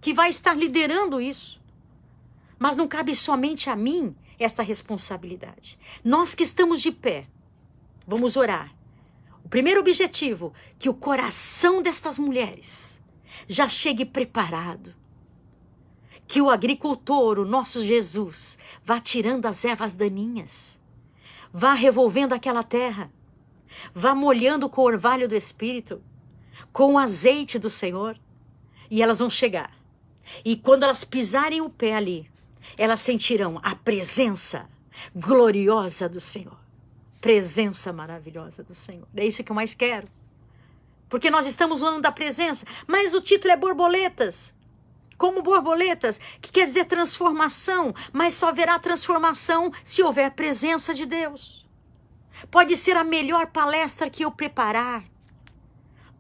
que vai estar liderando isso. Mas não cabe somente a mim esta responsabilidade. Nós que estamos de pé, vamos orar. O primeiro objetivo: que o coração destas mulheres já chegue preparado. Que o agricultor, o nosso Jesus, vá tirando as ervas daninhas, vá revolvendo aquela terra, vá molhando com o orvalho do Espírito, com o azeite do Senhor, e elas vão chegar. E quando elas pisarem o pé ali, elas sentirão a presença gloriosa do Senhor. Presença maravilhosa do Senhor. É isso que eu mais quero. Porque nós estamos no ano da presença, mas o título é borboletas. Como borboletas, que quer dizer transformação, mas só haverá transformação se houver presença de Deus. Pode ser a melhor palestra que eu preparar.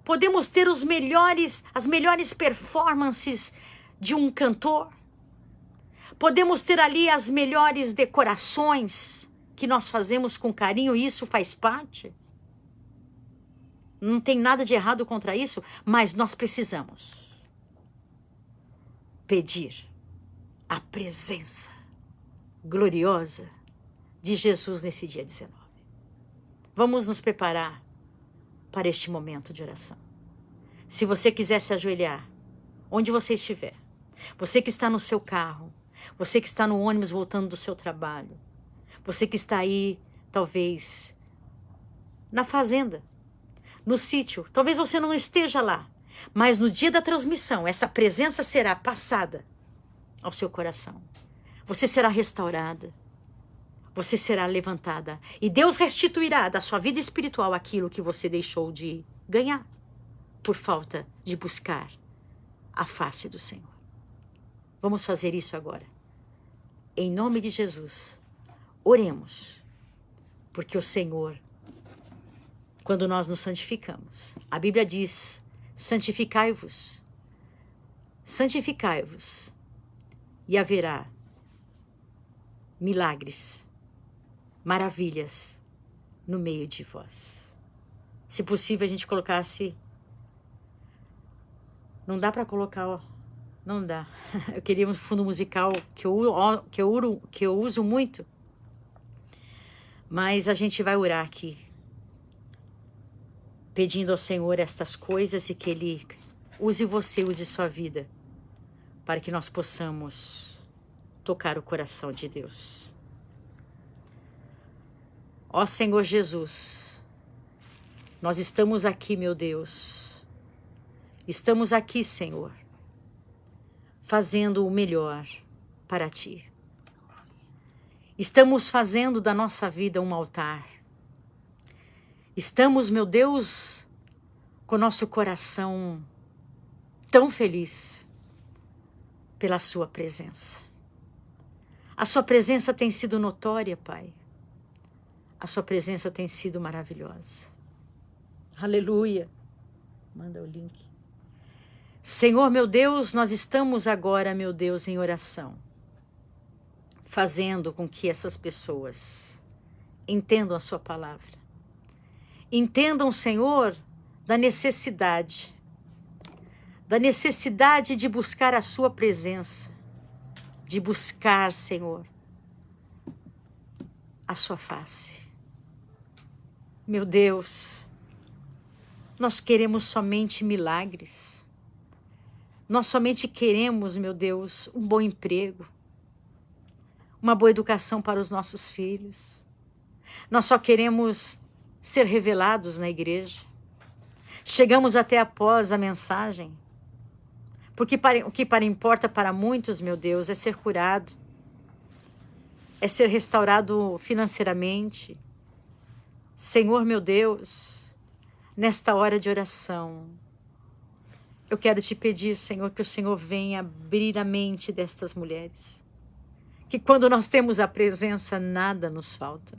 Podemos ter as melhores performances de um cantor. Podemos ter ali as melhores decorações que nós fazemos com carinho, e isso faz parte. Não tem nada de errado contra isso, mas nós precisamos pedir a presença gloriosa de Jesus nesse dia 19. Vamos nos preparar para este momento de oração. Se você quiser se ajoelhar, onde você estiver, você que está no seu carro, você que está no ônibus voltando do seu trabalho, você que está aí, talvez, na fazenda, no sítio, talvez você não esteja lá, mas no dia da transmissão, essa presença será passada ao seu coração. Você será restaurada, você será levantada, e Deus restituirá da sua vida espiritual aquilo que você deixou de ganhar, por falta de buscar a face do Senhor. Vamos fazer isso agora. em nome de Jesus, oremos, porque o Senhor, quando nós nos santificamos, a Bíblia diz, santificai-vos, e haverá milagres, maravilhas no meio de vós. Se possível, a gente colocasse... Não dá para colocar, ó. Não dá. Eu queria um fundo musical que eu uso muito. Mas a gente vai orar aqui, pedindo ao Senhor estas coisas e que Ele use você, use sua vida, para que nós possamos tocar o coração de Deus. Ó Senhor Jesus, nós estamos aqui, meu Deus. Estamos aqui, Senhor, fazendo o melhor para Ti. Estamos fazendo da nossa vida um altar. Estamos, meu Deus, com nosso coração tão feliz pela Sua presença. A Sua presença tem sido notória, Pai. A Sua presença tem sido maravilhosa. Aleluia. Manda o link. Senhor, meu Deus, nós estamos agora, meu Deus, em oração, fazendo com que essas pessoas entendam a Sua palavra. Entendam, Senhor, da necessidade de buscar a Sua presença, de buscar, Senhor, a Sua face. Meu Deus, nós queremos somente milagres. Nós somente queremos, meu Deus, um bom emprego, uma boa educação para os nossos filhos. Nós só queremos ser revelados na igreja. Chegamos até após a mensagem, porque o que importa para muitos, meu Deus, é ser curado, é ser restaurado financeiramente. Senhor, meu Deus, nesta hora de oração, eu quero te pedir, Senhor, que o Senhor venha abrir a mente destas mulheres. Que quando nós temos a presença, nada nos falta.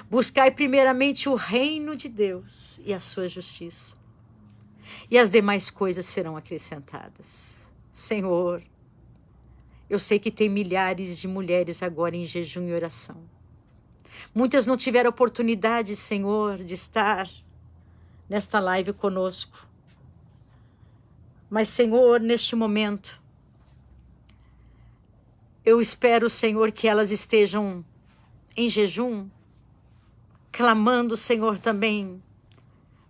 Buscai primeiramente o reino de Deus e a sua justiça. E as demais coisas serão acrescentadas. Senhor, eu sei que tem milhares de mulheres agora em jejum e oração. Muitas não tiveram oportunidade, Senhor, de estar nesta live conosco. Mas, Senhor, neste momento, eu espero, Senhor, que elas estejam em jejum, clamando, Senhor, também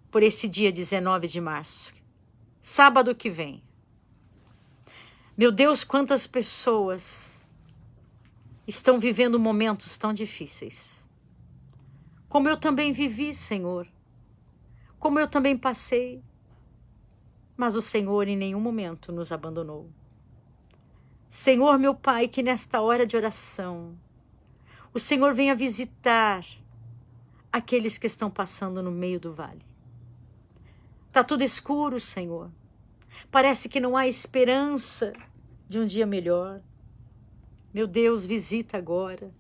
por esse dia 19 de março, sábado que vem. Meu Deus, quantas pessoas estão vivendo momentos tão difíceis. Como eu também vivi, Senhor. Como eu também passei. Mas o Senhor em nenhum momento nos abandonou. Senhor, meu Pai, que nesta hora de oração, o Senhor venha visitar aqueles que estão passando no meio do vale. Está tudo escuro, Senhor. Parece que não há esperança de um dia melhor. Meu Deus, visita agora.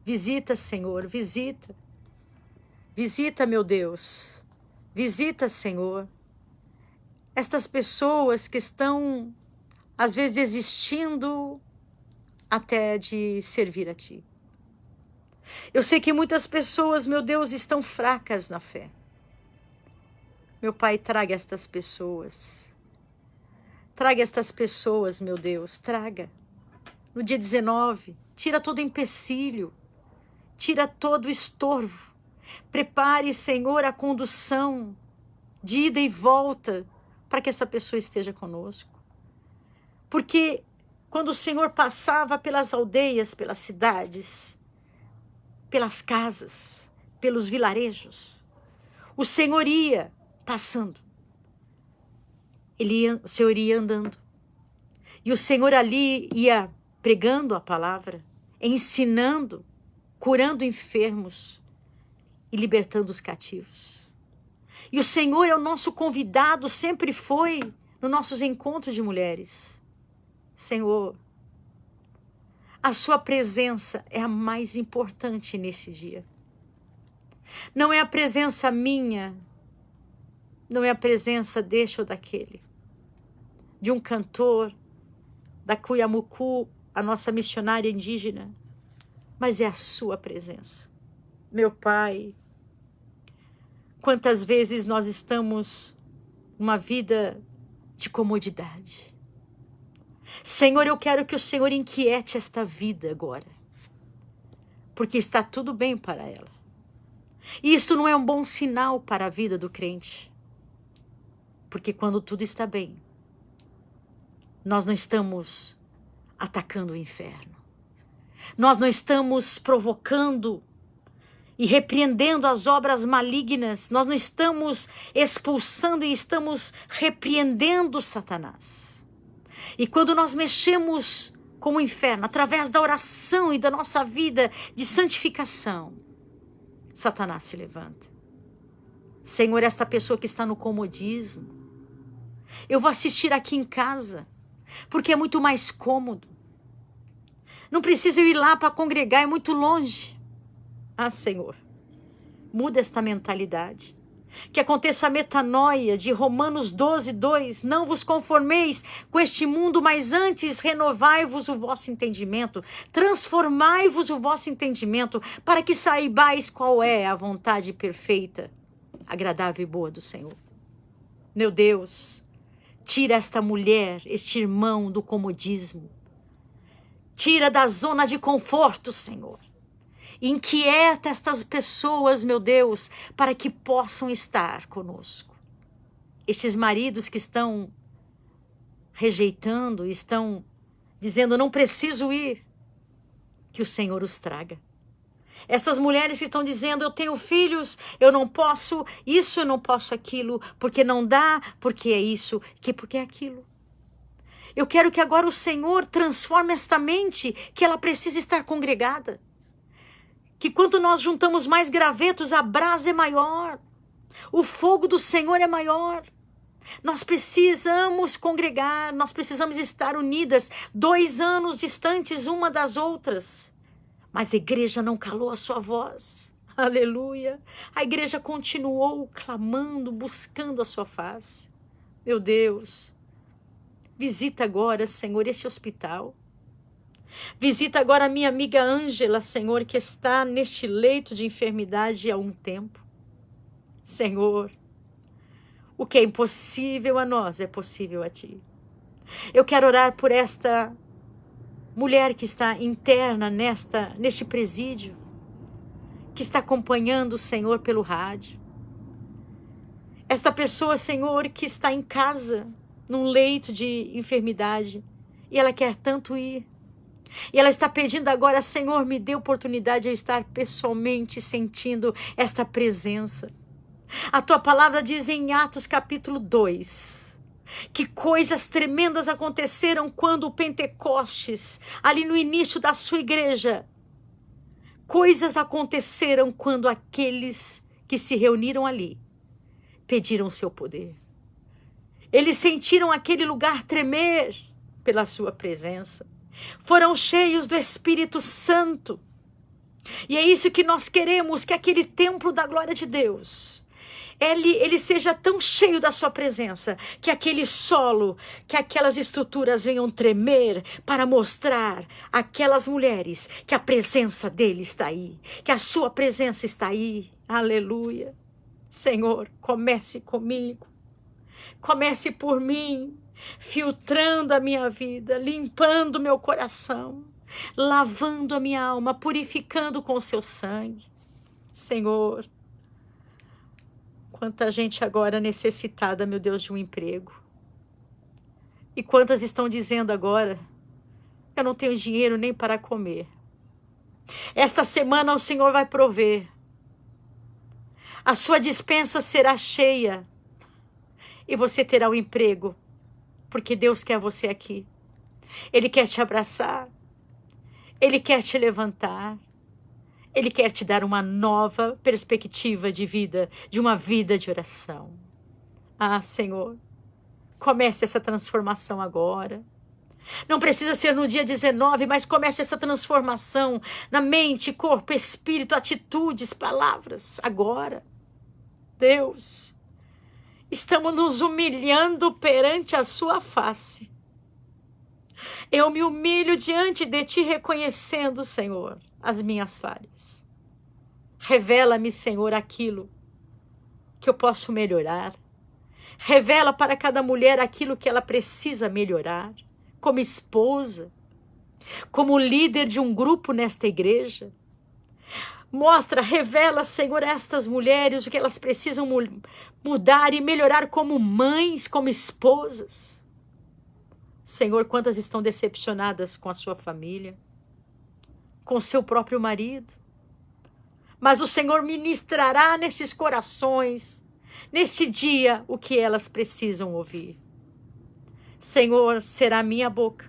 Visita, Senhor, visita. Visita, meu Deus. Visita, Senhor. Estas pessoas que estão, às vezes, desistindo até de servir a Ti. Eu sei que muitas pessoas, meu Deus, estão fracas na fé. Meu Pai, traga estas pessoas. Traga estas pessoas, meu Deus, traga. No dia 19, tira todo empecilho, tira todo estorvo. Prepare, Senhor, a condução de ida e volta para que essa pessoa esteja conosco. Porque quando o Senhor passava pelas aldeias, pelas cidades, pelas casas, pelos vilarejos, o Senhor ia passando. O Senhor ia andando. E o Senhor ali ia pregando a palavra, ensinando, curando enfermos e libertando os cativos. E o Senhor é o nosso convidado, sempre foi, nos nossos encontros de mulheres. Senhor, A sua presença é a mais importante nesse dia. Não é a presença minha, não é a presença deste ou daquele, de um cantor, da Cuiamucu, a nossa missionária indígena, mas é a sua presença. Meu Pai, quantas vezes nós estamos numa vida de comodidade. Senhor, eu quero que o Senhor inquiete esta vida agora, porque está tudo bem para ela. E isto não é um bom sinal para a vida do crente, porque quando tudo está bem, nós não estamos atacando o inferno. Nós não estamos provocando e repreendendo as obras malignas. Nós não estamos expulsando e estamos repreendendo Satanás. E quando nós mexemos com o inferno, através da oração e da nossa vida de santificação, Satanás se levanta. Senhor, esta pessoa que está no comodismo, eu vou assistir aqui em casa, porque é muito mais cômodo. Não preciso ir lá para congregar, é muito longe. Ah, Senhor, muda esta mentalidade. Que aconteça a metanoia de Romanos 12:2. Não vos conformeis com este mundo, mas antes renovai-vos o vosso entendimento. Transformai-vos o vosso entendimento, para que saibais qual é a vontade perfeita, agradável e boa do Senhor. Meu Deus, tira esta mulher, este irmão do comodismo. Tira da zona de conforto, Senhor. Inquieta estas pessoas, meu Deus, para que possam estar conosco. Estes maridos que estão rejeitando, estão dizendo, não preciso ir, que o Senhor os traga. Essas mulheres que estão dizendo, eu tenho filhos, eu não posso isso, eu não posso aquilo, porque não dá, porque é isso, porque é aquilo. Eu quero que agora o Senhor transforme esta mente, que ela precisa estar congregada. Que quando nós juntamos mais gravetos, a brasa é maior. O fogo do Senhor é maior. Nós precisamos congregar, nós precisamos estar unidas, 2 anos distantes uma das outras. Mas a igreja não calou a sua voz. Aleluia. A igreja continuou clamando, buscando a sua face. Meu Deus, visita agora, Senhor, esse hospital. Visita agora a minha amiga Ângela, Senhor, que está neste leito de enfermidade há um tempo. Senhor, o que é impossível a nós é possível a Ti. Eu quero orar por esta mulher que está interna neste presídio, que está acompanhando o Senhor pelo rádio. Esta pessoa, Senhor, que está em casa, num leito de enfermidade, e ela quer tanto ir. E ela está pedindo agora, Senhor, me dê oportunidade de eu estar pessoalmente sentindo esta presença. A Tua palavra diz em Atos capítulo 2, que coisas tremendas aconteceram quando o Pentecostes, ali no início da sua igreja, coisas aconteceram quando aqueles que se reuniram ali pediram o seu poder. Eles sentiram aquele lugar tremer pela sua presença. Foram cheios do Espírito Santo. E é isso que nós queremos, que aquele templo da glória de Deus, ele seja tão cheio da sua presença, que aquele solo, que aquelas estruturas venham tremer para mostrar àquelas mulheres que a presença dele está aí, que a sua presença está aí. Aleluia. Senhor, comece comigo. Comece por mim. Filtrando a minha vida, limpando meu coração, lavando a minha alma, purificando com o seu sangue. Senhor, quanta gente agora necessitada, meu Deus, de um emprego. E quantas estão dizendo agora, eu não tenho dinheiro nem para comer. Esta semana o Senhor vai prover. A sua despensa será cheia e você terá um emprego. Porque Deus quer você aqui. Ele quer te abraçar. Ele quer te levantar. Ele quer te dar uma nova perspectiva de vida, de uma vida de oração. Ah, Senhor, comece essa transformação agora. Não precisa ser no dia 19, mas comece essa transformação na mente, corpo, espírito, atitudes, palavras. Agora, Deus, estamos nos humilhando perante a sua face. Eu me humilho diante de ti, reconhecendo, Senhor, as minhas falhas. Revela-me, Senhor, aquilo que eu posso melhorar. Revela para cada mulher aquilo que ela precisa melhorar, como esposa, como líder de um grupo nesta igreja. Mostra, revela, Senhor, a estas mulheres o que elas precisam mudar e melhorar como mães, como esposas. Senhor, quantas estão decepcionadas com a sua família, com o seu próprio marido. Mas o Senhor ministrará nesses corações, nesse dia, o que elas precisam ouvir. Senhor, será minha boca,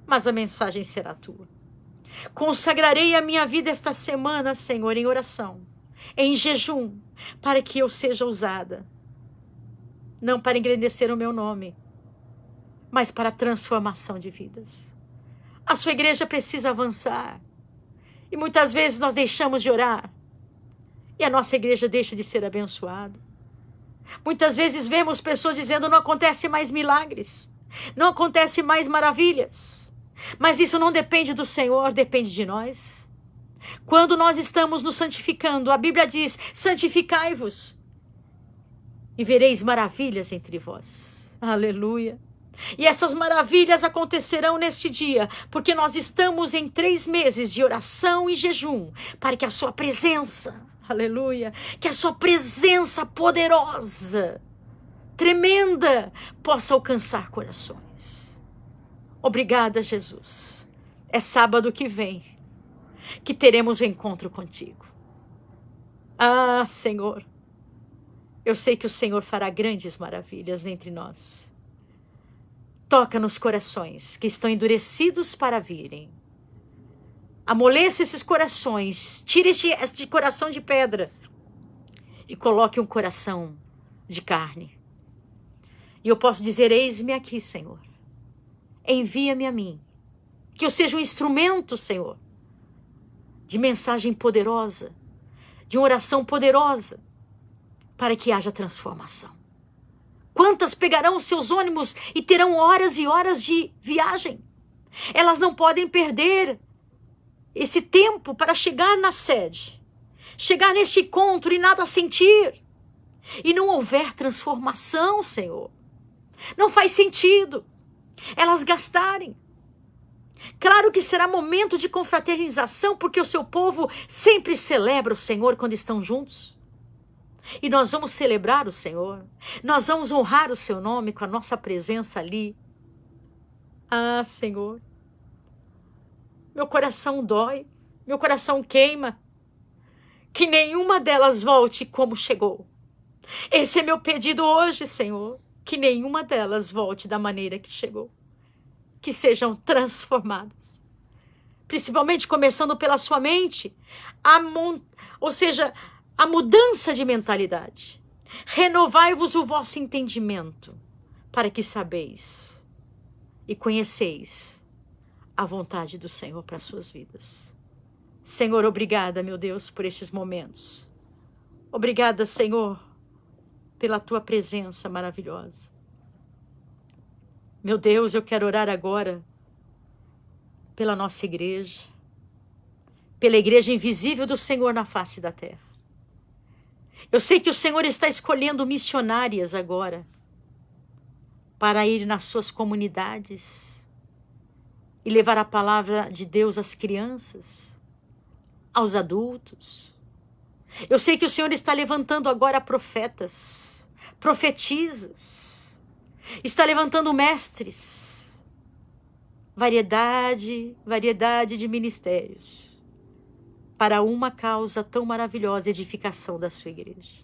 mas a mensagem será tua. Consagrarei a minha vida esta semana, Senhor, em oração, em jejum, para que eu seja usada, não para engrandecer o meu nome, mas para a transformação de vidas. A sua igreja precisa avançar, e muitas vezes nós deixamos de orar, e a nossa igreja deixa de ser abençoada. Muitas vezes vemos pessoas dizendo: não acontece mais milagres, não acontece mais maravilhas. Mas isso não depende do Senhor, depende de nós. Quando nós estamos nos santificando, a Bíblia diz: santificai-vos e vereis maravilhas entre vós. Aleluia. E essas maravilhas acontecerão neste dia, porque nós estamos em 3 meses de oração e jejum, para que a sua presença, aleluia, que a sua presença poderosa, tremenda, possa alcançar corações. Obrigada, Jesus. É sábado que vem que teremos o encontro contigo. Ah, Senhor, eu sei que o Senhor fará grandes maravilhas entre nós. Toca nos corações que estão endurecidos para virem. Amoleça esses corações, tire este coração de pedra e coloque um coração de carne. E eu posso dizer: eis-me aqui, Senhor. Envia-me a mim, que eu seja um instrumento, Senhor, de mensagem poderosa, de uma oração poderosa, para que haja transformação. Quantas pegarão os seus ônibus e terão horas e horas de viagem? Elas não podem perder esse tempo para chegar na sede, chegar neste encontro e nada sentir, e não houver transformação, Senhor. Não faz sentido elas gastarem. Claro que será momento de confraternização, porque o seu povo sempre celebra o Senhor quando estão juntos. E nós vamos celebrar o Senhor. Nós vamos honrar o seu nome com a nossa presença ali. Ah, Senhor, meu coração dói, meu coração queima. Que nenhuma delas volte como chegou. Esse é meu pedido hoje, Senhor. Que nenhuma delas volte da maneira que chegou. Que sejam transformadas. Principalmente começando pela sua mente. Ou seja, a mudança de mentalidade. Renovai-vos o vosso entendimento, para que sabeis e conheceis a vontade do Senhor para as suas vidas. Senhor, obrigada, meu Deus, por estes momentos. Obrigada, Senhor, pela tua presença maravilhosa. Meu Deus, eu quero orar agora pela nossa igreja, pela igreja invisível do Senhor na face da terra. Eu sei que o Senhor está escolhendo missionárias agora para ir nas suas comunidades e levar a palavra de Deus às crianças, aos adultos. Eu sei que o Senhor está levantando agora profetas, profetisas, está levantando mestres, variedade de ministérios, para uma causa tão maravilhosa, edificação da sua igreja.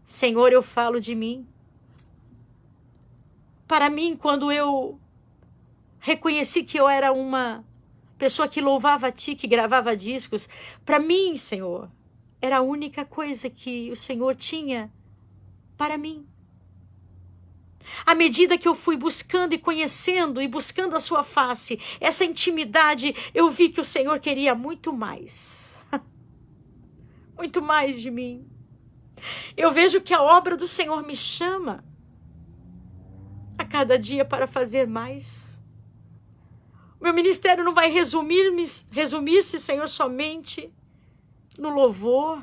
Senhor, eu falo de mim. Para mim, quando eu reconheci que eu era uma pessoa que louvava a Ti, que gravava discos, para mim, Senhor, era a única coisa que o Senhor tinha para mim. À medida que eu fui buscando e conhecendo e buscando a sua face, essa intimidade, eu vi que o Senhor queria muito mais. Muito mais de mim. Eu vejo que a obra do Senhor me chama a cada dia para fazer mais. Meu ministério não vai resumir-se, Senhor, somente no louvor.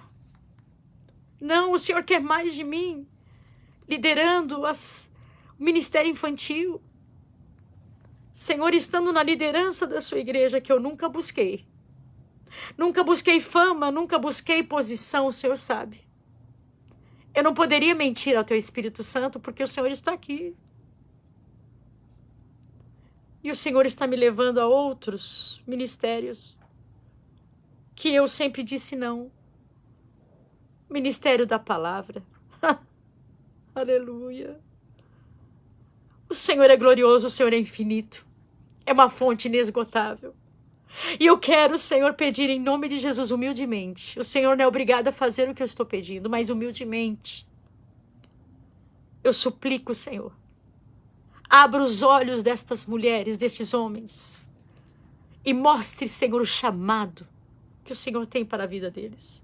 Não, o Senhor quer mais de mim, liderando o ministério infantil. Senhor, estando na liderança da sua igreja, que eu nunca busquei. Nunca busquei fama, nunca busquei posição, o Senhor sabe. Eu não poderia mentir ao teu Espírito Santo, porque o Senhor está aqui. E o Senhor está me levando a outros ministérios que eu sempre disse não. Ministério da palavra. Aleluia. O Senhor é glorioso, o Senhor é infinito. É uma fonte inesgotável. E eu quero, Senhor, pedir em nome de Jesus humildemente. O Senhor não é obrigado a fazer o que eu estou pedindo, mas humildemente. Eu suplico, Senhor. Abra os olhos destas mulheres, destes homens. E mostre, Senhor, o chamado que o Senhor tem para a vida deles.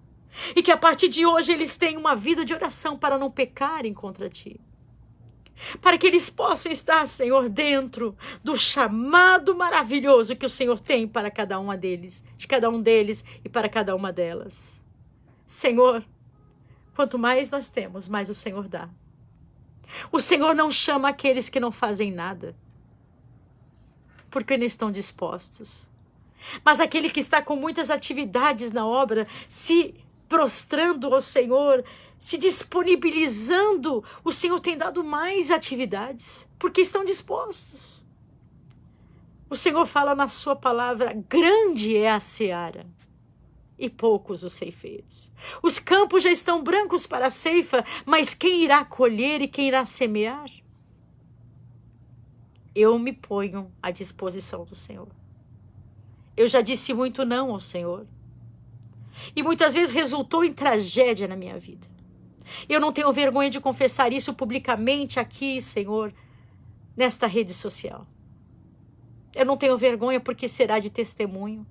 E que a partir de hoje eles tenham uma vida de oração para não pecarem contra Ti. Para que eles possam estar, Senhor, dentro do chamado maravilhoso que o Senhor tem para cada uma deles, de cada um deles e para cada uma delas. Senhor, quanto mais nós temos, mais o Senhor dá. O Senhor não chama aqueles que não fazem nada, porque não estão dispostos. Mas aquele que está com muitas atividades na obra, se prostrando ao Senhor, se disponibilizando, o Senhor tem dado mais atividades, porque estão dispostos. O Senhor fala na sua palavra, grande é a seara e poucos os ceifeiros. Os campos já estão brancos para a ceifa, mas quem irá colher e quem irá semear? Eu me ponho à disposição do Senhor. Eu já disse muito não ao Senhor. E muitas vezes resultou em tragédia na minha vida. Eu não tenho vergonha de confessar isso publicamente aqui, Senhor, nesta rede social. Eu não tenho vergonha porque será de testemunho.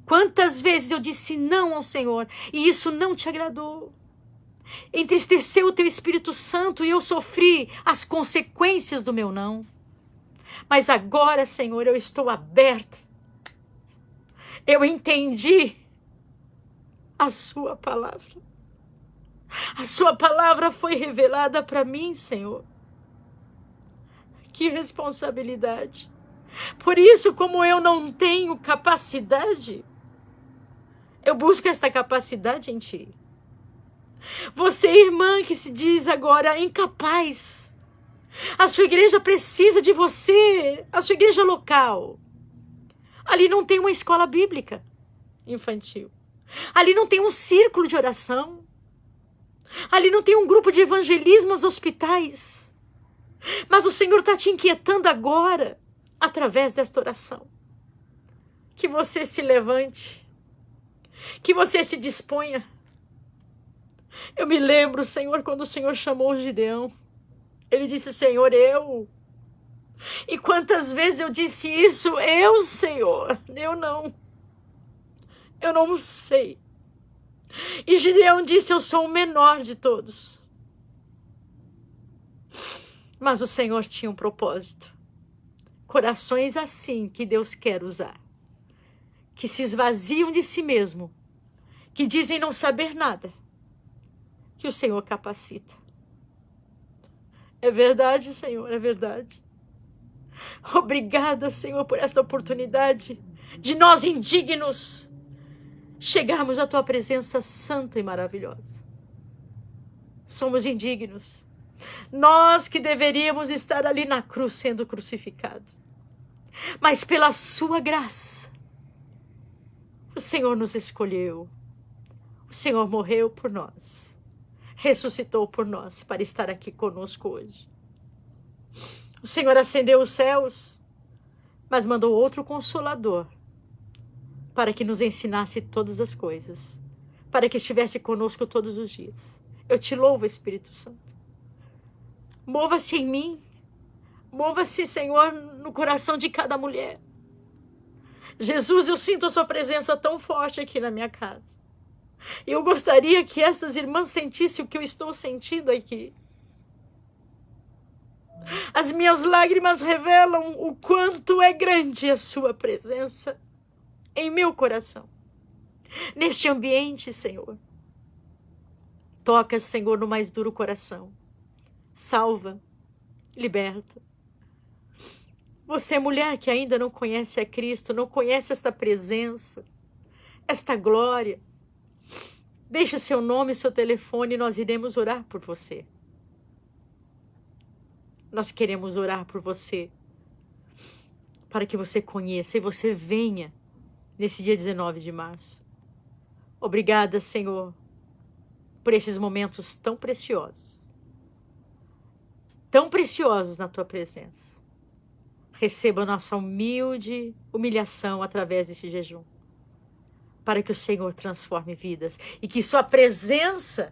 Quantas vezes eu disse não ao Senhor e isso não te agradou. Entristeceu o teu Espírito Santo e eu sofri as consequências do meu não. Mas agora, Senhor, eu estou aberta. Eu entendi a sua palavra. A sua palavra foi revelada para mim, Senhor. Que responsabilidade. Por isso, como eu não tenho capacidade, eu busco esta capacidade em Ti. Você, irmã, que se diz agora incapaz. A sua igreja precisa de você. A sua igreja local. Ali não tem uma escola bíblica infantil. Ali não tem um círculo de oração. Ali não tem um grupo de evangelismo aos hospitais. Mas o Senhor está te inquietando agora, através desta oração. Que você se levante. Que você se disponha. Eu me lembro, Senhor, quando o Senhor chamou Gideão. Ele disse, Senhor, eu. E quantas vezes eu disse isso? Eu, Senhor. Eu não sei. E Gideão disse, eu sou o menor de todos. Mas o Senhor tinha um propósito. Corações assim que Deus quer usar. Que se esvaziam de si mesmo. Que dizem não saber nada. Que o Senhor capacita. É verdade, Senhor, é verdade. Obrigada, Senhor, por esta oportunidade de nós indignos chegarmos à Tua presença santa e maravilhosa. Somos indignos. Nós que deveríamos estar ali na cruz sendo crucificados. Mas pela Sua graça, o Senhor nos escolheu. O Senhor morreu por nós. Ressuscitou por nós para estar aqui conosco hoje. O Senhor ascendeu os céus, mas mandou outro Consolador para que nos ensinasse todas as coisas, para que estivesse conosco todos os dias. Eu te louvo, Espírito Santo. Mova-se em mim. Mova-se, Senhor, no coração de cada mulher. Jesus, eu sinto a sua presença tão forte aqui na minha casa. Eu gostaria que estas irmãs sentissem o que eu estou sentindo aqui. As minhas lágrimas revelam o quanto é grande a sua presença em meu coração. Neste ambiente, Senhor. Toca, Senhor, no mais duro coração. Salva, liberta. Você é mulher que ainda não conhece a Cristo, não conhece esta presença, esta glória. Deixe o seu nome e o seu telefone e nós iremos orar por você. Nós queremos orar por você, para que você conheça e você venha nesse dia 19 de março. Obrigada, Senhor, por esses momentos tão preciosos na tua presença. Receba a nossa humilde humilhação através deste jejum, para que o Senhor transforme vidas e que sua presença,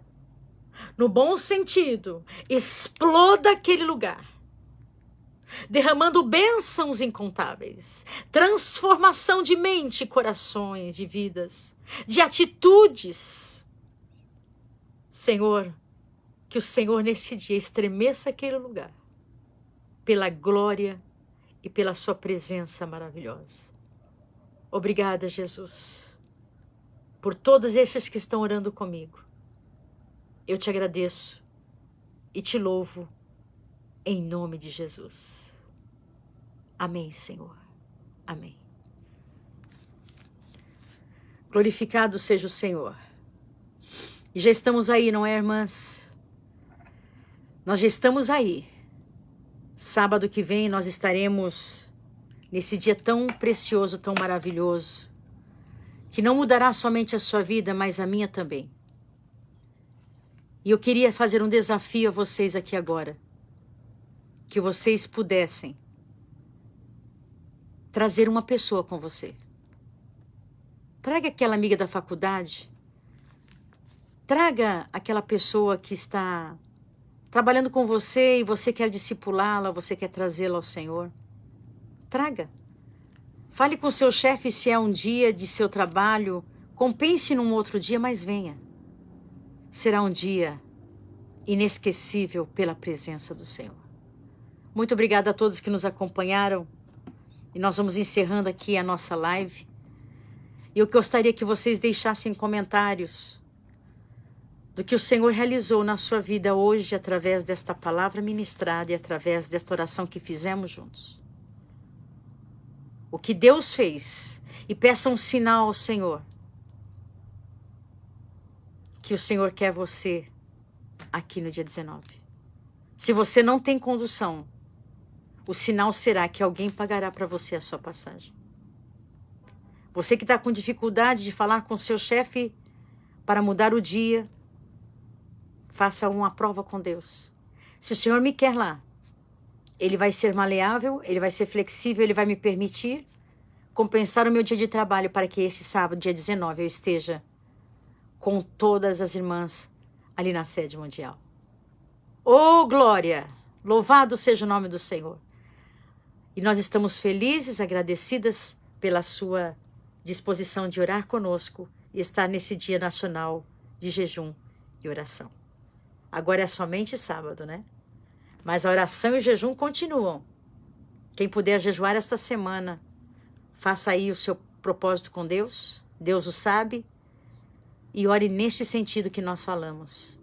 no bom sentido, exploda aquele lugar, derramando bênçãos incontáveis, transformação de mente, corações, de vidas, de atitudes. Senhor, que o Senhor neste dia estremeça aquele lugar, pela glória e pela sua presença maravilhosa. Obrigada, Jesus, por todos estes que estão orando comigo. Eu te agradeço e te louvo em nome de Jesus. Amém, Senhor. Amém. Glorificado seja o Senhor. E já estamos aí, não é, irmãs? Nós já estamos aí. Sábado que vem nós estaremos nesse dia tão precioso, tão maravilhoso, que não mudará somente a sua vida, mas a minha também. E eu queria fazer um desafio a vocês aqui agora, que vocês pudessem trazer uma pessoa com você. Traga aquela amiga da faculdade, traga aquela pessoa que está trabalhando com você e você quer discipulá-la, você quer trazê-la ao Senhor. Traga. Fale com seu chefe se é um dia de seu trabalho, compense num outro dia, mas venha. Será um dia inesquecível pela presença do Senhor. Muito obrigada a todos que nos acompanharam. E nós vamos encerrando aqui a nossa live. E eu gostaria que vocês deixassem comentários do que o Senhor realizou na sua vida hoje através desta palavra ministrada e através desta oração que fizemos juntos. O que Deus fez. E peça um sinal ao Senhor. Que o Senhor quer você aqui no dia 19. Se você não tem condução, o sinal será que alguém pagará para você a sua passagem. Você que está com dificuldade de falar com seu chefe para mudar o dia, faça uma prova com Deus. Se o Senhor me quer lá, Ele vai ser maleável, Ele vai ser flexível, Ele vai me permitir compensar o meu dia de trabalho para que este sábado, dia 19, eu esteja com todas as irmãs ali na sede mundial. Oh, glória! Louvado seja o nome do Senhor. E nós estamos felizes, agradecidas pela sua disposição de orar conosco e estar nesse dia nacional de jejum e oração. Agora é somente sábado, né? Mas a oração e o jejum continuam. Quem puder jejuar esta semana, faça aí o seu propósito com Deus. Deus o sabe. E ore neste sentido que nós falamos.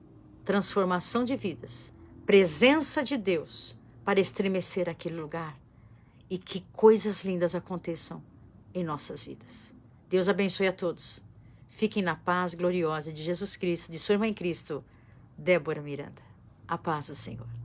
Transformação de vidas. Presença de Deus para estremecer aquele lugar. E que coisas lindas aconteçam em nossas vidas. Deus abençoe a todos. Fiquem na paz gloriosa de Jesus Cristo, de sua irmã em Cristo, Débora Miranda. A paz do Senhor.